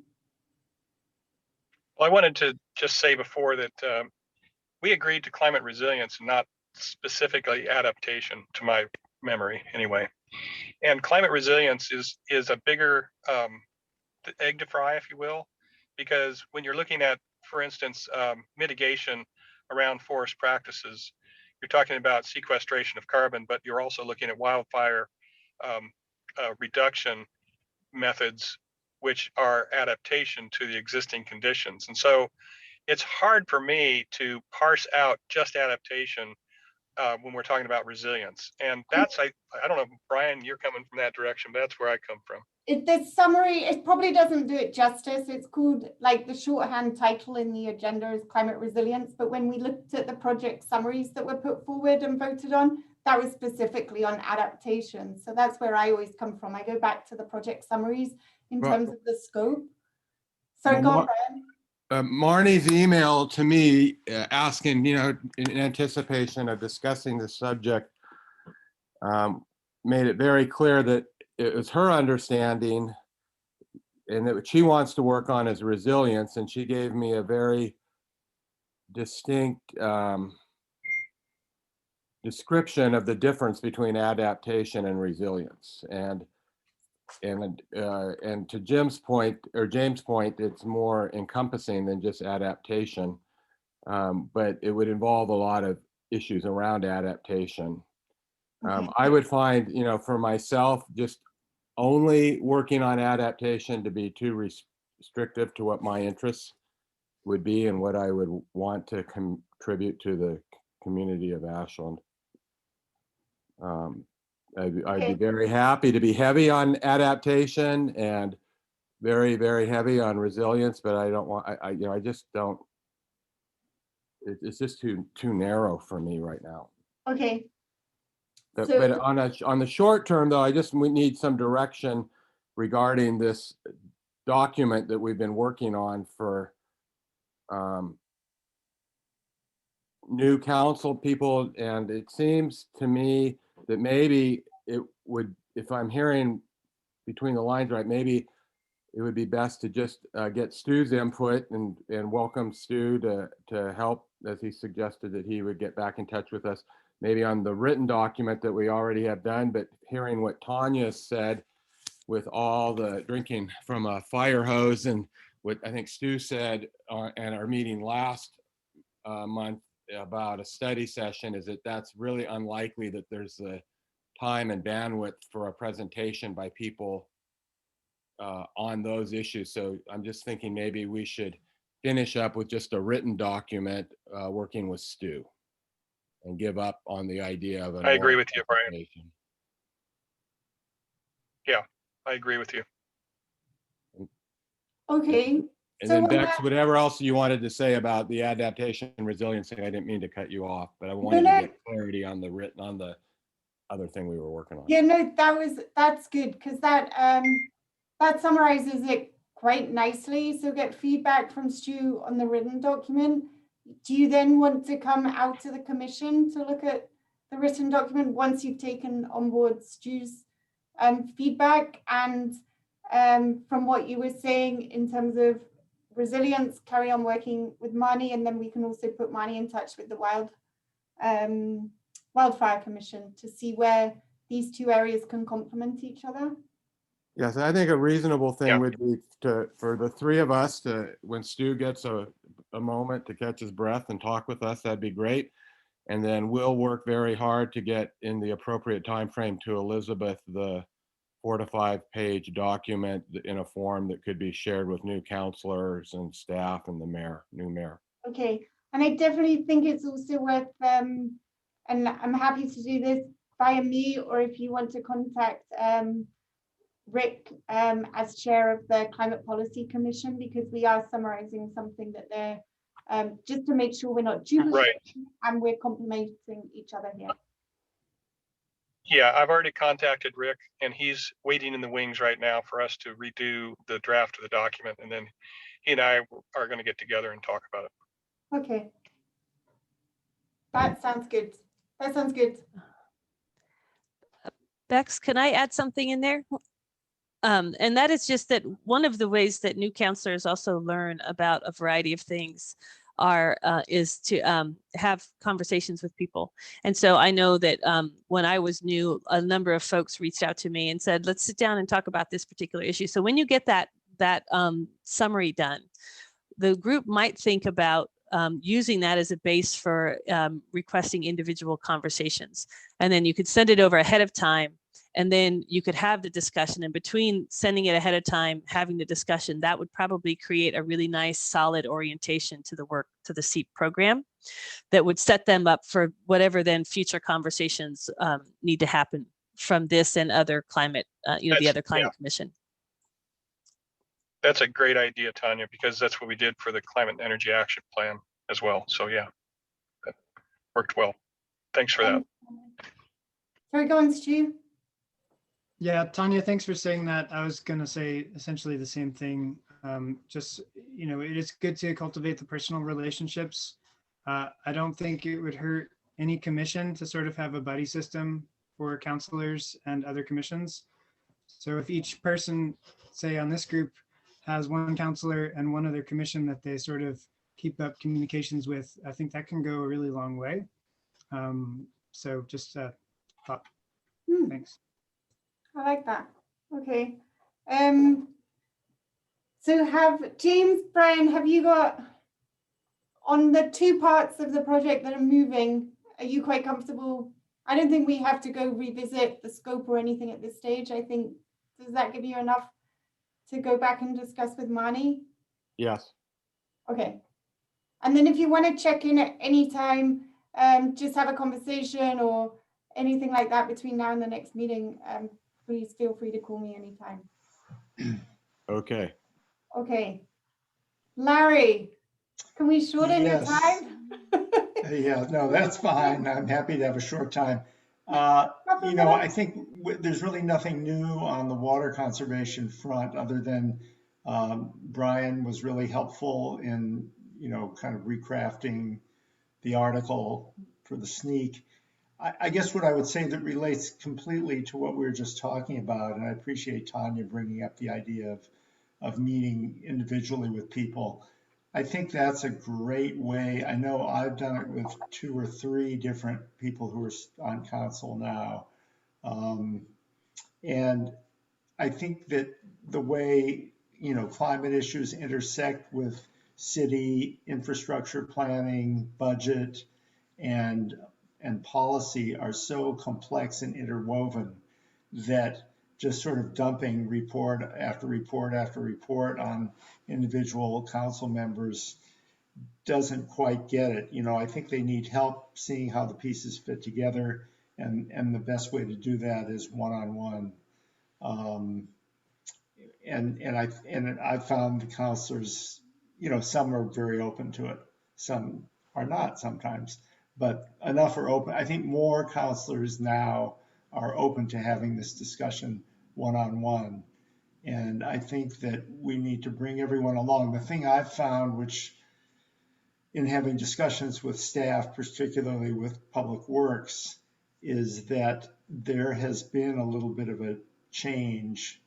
Well, I wanted to just say before that we agreed to climate resilience, not specifically adaptation, to my memory anyway. And climate resilience is a bigger egg to fry, if you will, because when you're looking at, for instance, mitigation around forest practices, you're talking about sequestration of carbon, but you're also looking at wildfire reduction methods, which are adaptation to the existing conditions. And so it's hard for me to parse out just adaptation when we're talking about resilience. And that's, I don't know, Brian, you're coming from that direction, but that's where I come from.
The summary, it probably doesn't do it justice. It's called, like, the shorthand title in the agenda is climate resilience. But when we looked at the project summaries that were put forward and voted on, that was specifically on adaptation. So that's where I always come from. I go back to the project summaries in terms of the scope. Sorry, go on, Brian.
Marnie's email to me asking, in anticipation of discussing the subject, made it very clear that it was her understanding and that what she wants to work on is resilience. And she gave me a very distinct description of the difference between adaptation and resilience. And to Jim's point, it's more encompassing than just adaptation, but it would involve a lot of issues around adaptation. I would find, for myself, just only working on adaptation to be too restrictive to what my interests would be and what I would want to contribute to the community of Ashland. I'd be very happy to be heavy on adaptation and very, very heavy on resilience, but I don't want, I just don't, it's just too narrow for me right now.
Okay.
But on the short term, though, we need some direction regarding this document that we've been working on for new council people. And it seems to me that maybe it would, if I'm hearing between the lines right, maybe it would be best to just get Stu's input and welcome Stu to help, as he suggested that he would get back in touch with us, maybe on the written document that we already have done, but hearing what Tanya said with all the drinking from a fire hose and what I think Stu said at our meeting last month about a study session is that that's really unlikely that there's the time and bandwidth for a presentation by people on those issues. So I'm just thinking maybe we should finish up with just a written document working with Stu and give up on the idea of an
I agree
oral
with you, Brian.
presentation.
Yeah, I agree with you.
Okay.
And
So
then
on
Bex,
that-
whatever else you wanted to say about the adaptation and resiliency, I didn't mean to cut you off, but I wanted to get clarity on the written, on the other thing we were working on.
Yeah, no, that's good because that summarizes it quite nicely. So get feedback from Stu on the written document. Do you then want to come out to the commission to look at the written document once you've taken on board Stu's feedback? And from what you were saying in terms of resilience, carry on working with Marnie, and then we can also put Marnie in touch with the Wildfire Commission to see where these two areas can complement each other.
Yes, I think a reasonable thing would be for the three of us to, when Stu gets a moment to catch his breath and talk with us, that'd be great. And then we'll work very hard to get in the appropriate time frame to Elizabeth the 4 to 5 page document in a form that could be shared with new counselors and staff and the mayor, new mayor.
Okay, and I definitely think it's also worth, and I'm happy to do this via me, or if you want to contact Rick as chair of the Climate Policy Commission, because we are summarizing something that they're, just to make sure we're not duplicating and we're complementing each other here.
Yeah, I've already contacted Rick and he's waiting in the wings right now for us to redo the draft of the document. And then he and I are going to get together and talk about it.
Okay. That sounds good. That sounds good.
Bex, can I add something in there? And that is just that one of the ways that new counselors also learn about a variety of things is to have conversations with people. And so I know that when I was new, a number of folks reached out to me and said, let's sit down and talk about this particular issue. So when you get that summary done, the group might think about using that as a base for requesting individual conversations. And then you could send it over ahead of time. And then you could have the discussion, and between sending it ahead of time, having the discussion, that would probably create a really nice solid orientation to the work, to the SEEP program that would set them up for whatever then future conversations need to happen from this and other climate, the other climate commission.
That's a great idea, Tanya, because that's what we did for the Climate and Energy Action Plan as well. So yeah, that worked well. Thanks for that.
Sorry, go on, Stu.
Yeah, Tanya, thanks for saying that. I was going to say essentially the same thing. Just, it is good to cultivate the personal relationships. I don't think it would hurt any commission to sort of have a buddy system for counselors and other commissions. So if each person, say on this group, has one counselor and one other commission that they sort of keep up communications with, I think that can go a really long way. So just thought. Thanks.
I like that. Okay. So James, Brian, have you got, on the two parts of the project that are moving, are you quite comfortable? I don't think we have to go revisit the scope or anything at this stage. I think, does that give you enough to go back and discuss with Marnie?
Yes.
Okay. And then if you want to check in at any time, just have a conversation or anything like that between now and the next meeting, please feel free to call me anytime.
Okay.
Okay. Larry, can we shorten the time?
Yeah, no, that's fine. I'm happy to have a short time. I think there's really nothing new on the water conservation front other than Brian was really helpful in, kind of recrafting the article for the sneak. I guess what I would say that relates completely to what we were just talking about, and I appreciate Tanya bringing up the idea of of meeting individually with people. I think that's a great way. I know I've done it with 2 or 3 different people who are on council now. And I think that the way, climate issues intersect with city infrastructure planning, budget, and policy are so complex and interwoven that just sort of dumping report after report after report on individual council members doesn't quite get it. I think they need help seeing how the pieces fit together, and the best way to do that is one-on-one. And I found the counselors, some are very open to it, some are not sometimes, but enough are open. I think more counselors now are open to having this discussion one-on-one. And I think that we need to bring everyone along. The thing I've found, which in having discussions with staff, particularly with Public Works, is that there has been a little bit of a change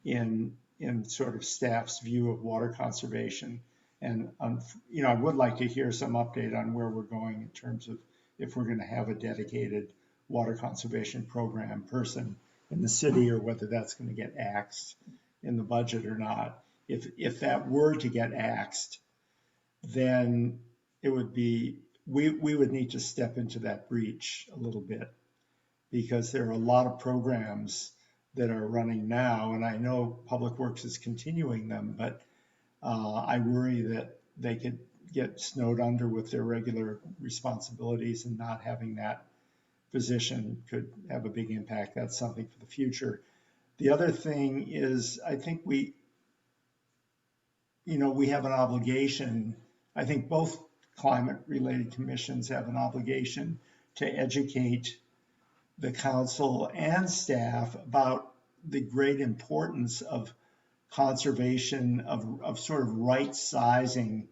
in sort of staff's view of water conservation. And, I would like to hear some update on where we're going in terms of if we're going to have a dedicated water conservation program person in the city, or whether that's going to get axed in the budget or not. If that were to get axed, then it would be, we would need to step into that breach a little bit, because there are a lot of programs that are running now, and I know Public Works is continuing them, but I worry that they could get snowed under with their regular responsibilities, and not having that position could have a big impact. That's something for the future. The other thing is, I think we have an obligation. I think both climate-related commissions have an obligation to educate the council and staff about the great importance of conservation, of sort of right sizing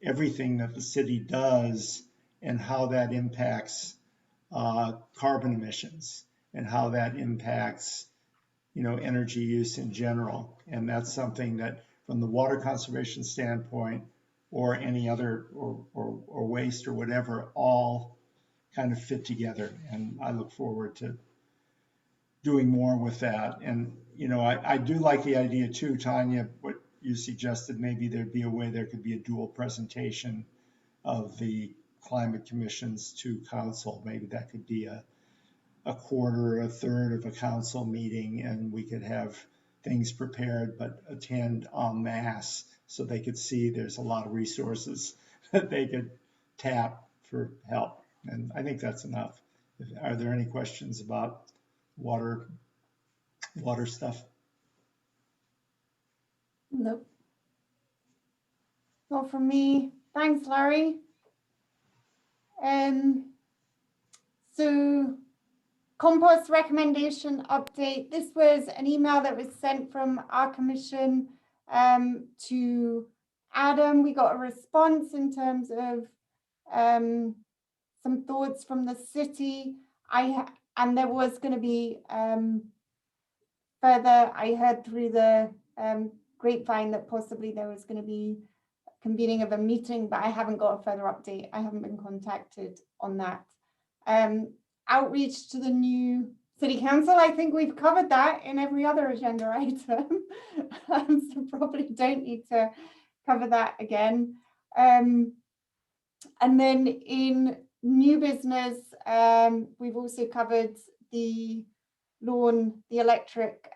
everything that the city does, and how that impacts carbon emissions, and how that impacts energy use in general. And that's something that, from the water conservation standpoint, or any other, or waste or whatever, all kind of fit together. And I look forward to doing more with that. And I do like the idea too, Tanya, what you suggested, maybe there'd be a way there could be a dual presentation of the climate commissions to council. Maybe that could be a quarter, a third of a council meeting, and we could have things prepared, but attend en masse, so they could see there's a lot of resources that they could tap for help. And I think that's enough. Are there any questions about water stuff?
Nope. Well, for me, thanks, Larry. So compost recommendation update. This was an email that was sent from our commission to Adam. We got a response in terms of some thoughts from the city. And there was going to be further, I heard through the grapevine that possibly there was going to be convening of a meeting, but I haven't got a further update. I haven't been contacted on that. Outreach to the new city council, I think we've covered that in every other agenda item. So probably don't need to cover that again. And then in new business, we've also covered the electric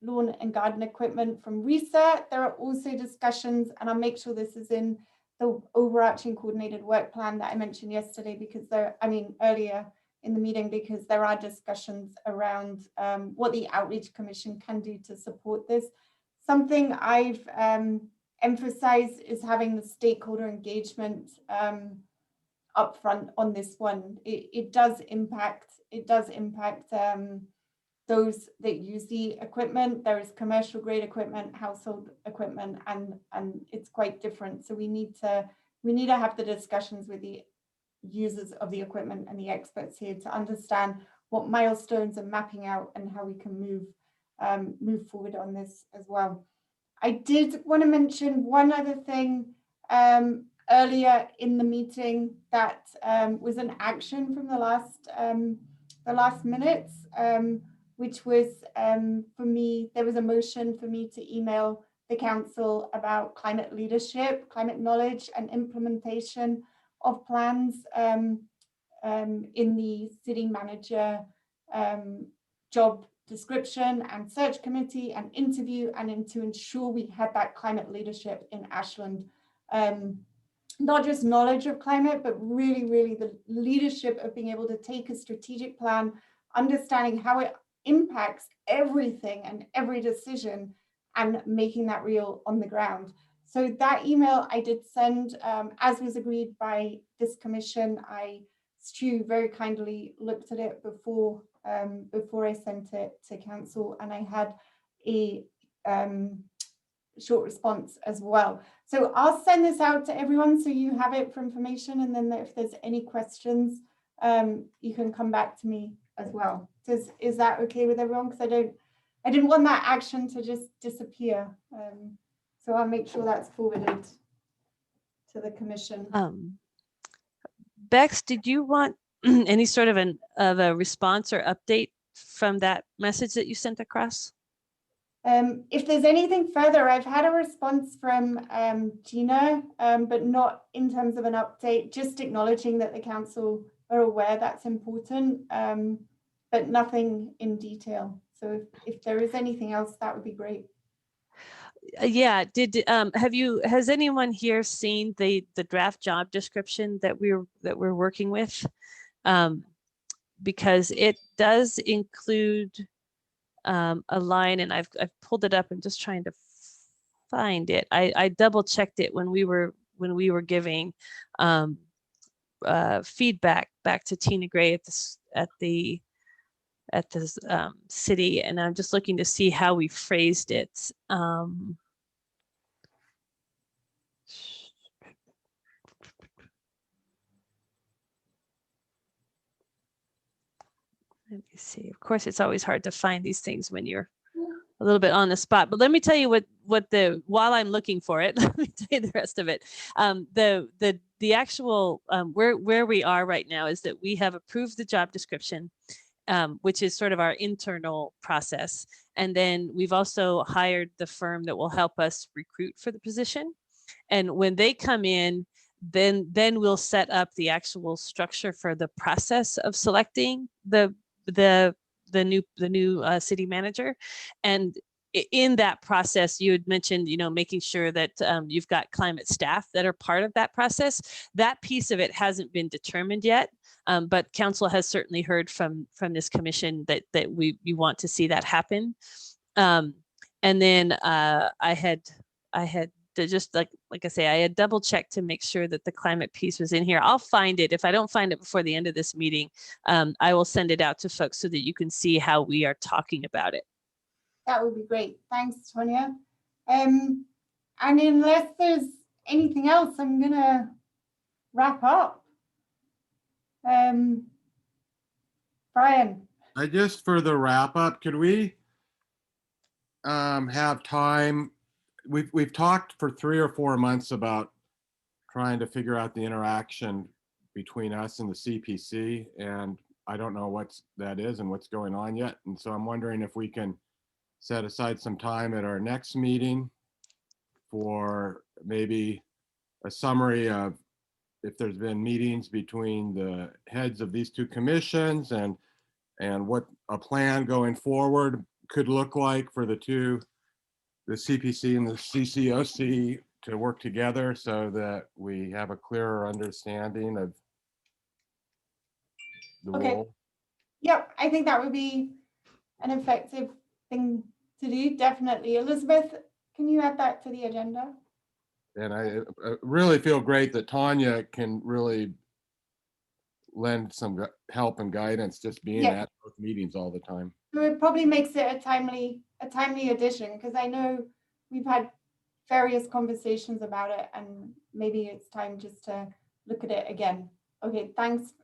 lawn and garden equipment from Reset. There are also discussions, and I'll make sure this is in the overarching coordinated work plan that I mentioned yesterday, because earlier in the meeting, because there are discussions around what the Outreach Commission can do to support this. Something I've emphasized is having the stakeholder engagement upfront on this one. It does impact those that use the equipment. There is commercial grade equipment, household equipment, and it's quite different. So we need to have the discussions with the users of the equipment and the experts here to understand what milestones are mapping out and how we can move forward on this as well. I did want to mention one other thing earlier in the meeting that was an action from the last minutes, which was for me, there was a motion for me to email the council about climate leadership, climate knowledge and implementation of plans in the city manager job description and search committee and interview, and to ensure we had that climate leadership in Ashland. Not just knowledge of climate, but really, really the leadership of being able to take a strategic plan, understanding how it impacts everything and every decision, and making that real on the ground. So that email I did send, as was agreed by this commission. Stu very kindly looked at it before I sent it to council, and I had a short response as well. So I'll send this out to everyone so you have it for information, and then if there's any questions, you can come back to me as well. Is that okay with everyone? Because I didn't want that action to just disappear. So I'll make sure that's forwarded to the commission.
Bex, did you want any sort of a response or update from that message that you sent across?
If there's anything further, I've had a response from Gina, but not in terms of an update, just acknowledging that the council are aware that's important, but nothing in detail. So if there is anything else, that would be great.
Yeah, has anyone here seen the draft job description that we're working with? Because it does include a line, and I've pulled it up. I'm just trying to find it. I double checked it when we were giving feedback back to Tina Gray at the city, and I'm just looking to see how we phrased it. Let me see. Of course, it's always hard to find these things when you're a little bit on the spot, but let me tell you while I'm looking for it, let me tell you the rest of it. The actual where we are right now is that we have approved the job description, which is sort of our internal process. And then we've also hired the firm that will help us recruit for the position. And when they come in, then we'll set up the actual structure for the process of selecting the new city manager. And in that process, you had mentioned, making sure that you've got climate staff that are part of that process. That piece of it hasn't been determined yet, but council has certainly heard from this commission that we want to see that happen. And then I had to just like I say, I had double checked to make sure that the climate piece was in here. I'll find it. If I don't find it before the end of this meeting, I will send it out to folks so that you can see how we are talking about it.
That would be great. Thanks, Tonya. And unless there's anything else, I'm gonna wrap up. Brian.
For the wrap up, could we have time? We've talked for 3 or 4 months about trying to figure out the interaction between us and the CPC, and I don't know what that is and what's going on yet. And so I'm wondering if we can set aside some time at our next meeting for maybe a summary of if there's been meetings between the heads of these two commissions and what a plan going forward could look like for the CPC and the CCOC to work together so that we have a clearer understanding of the role.
Yep, I think that would be an effective thing to do, definitely. Elizabeth, can you add that to the agenda?
And I really feel great that Tonya can really lend some help and guidance just being at both meetings all the time.
So it probably makes it a timely addition, because I know we've had various conversations about it, and maybe it's time just to look at it again. Okay, thanks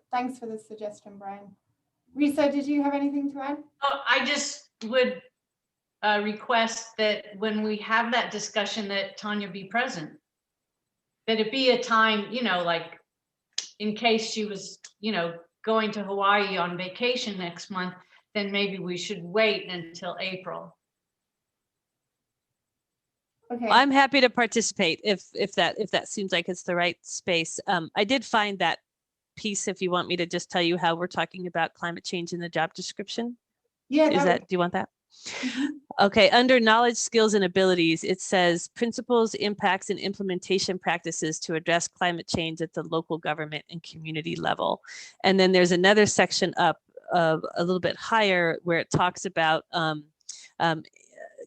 for the suggestion, Brian. Risa, did you have anything to add?
Oh, I just would request that when we have that discussion that Tanya be present. That it be a time, you know, like in case she was, you know, going to Hawaii on vacation next month, then maybe we should wait until April.
Okay.
I'm happy to participate if that seems like it's the right space. I did find that piece, if you want me to just tell you how we're talking about climate change in the job description.
Yeah.
Do you want that?
Mhm.
Okay, under knowledge, skills, and abilities, it says principles, impacts, and implementation practices to address climate change at the local government and community level. And then there's another section up a little bit higher where it talks about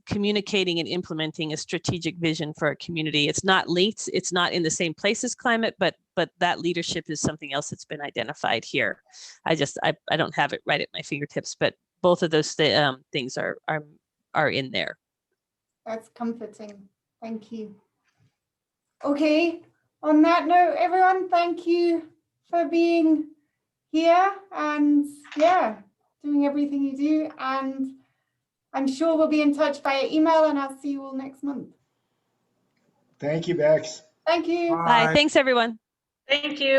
communicating and implementing a strategic vision for a community. It's not linked, it's not in the same place as climate, but that leadership is something else that's been identified here. I don't have it right at my fingertips, but both of those things are in there.
That's comforting. Thank you. Okay. On that note, everyone, thank you for being here and doing everything you do. And I'm sure we'll be in touch via email, and I'll see you all next month.
Thank you, Bex.
Thank you.
Bye. Thanks, everyone.
Thank you.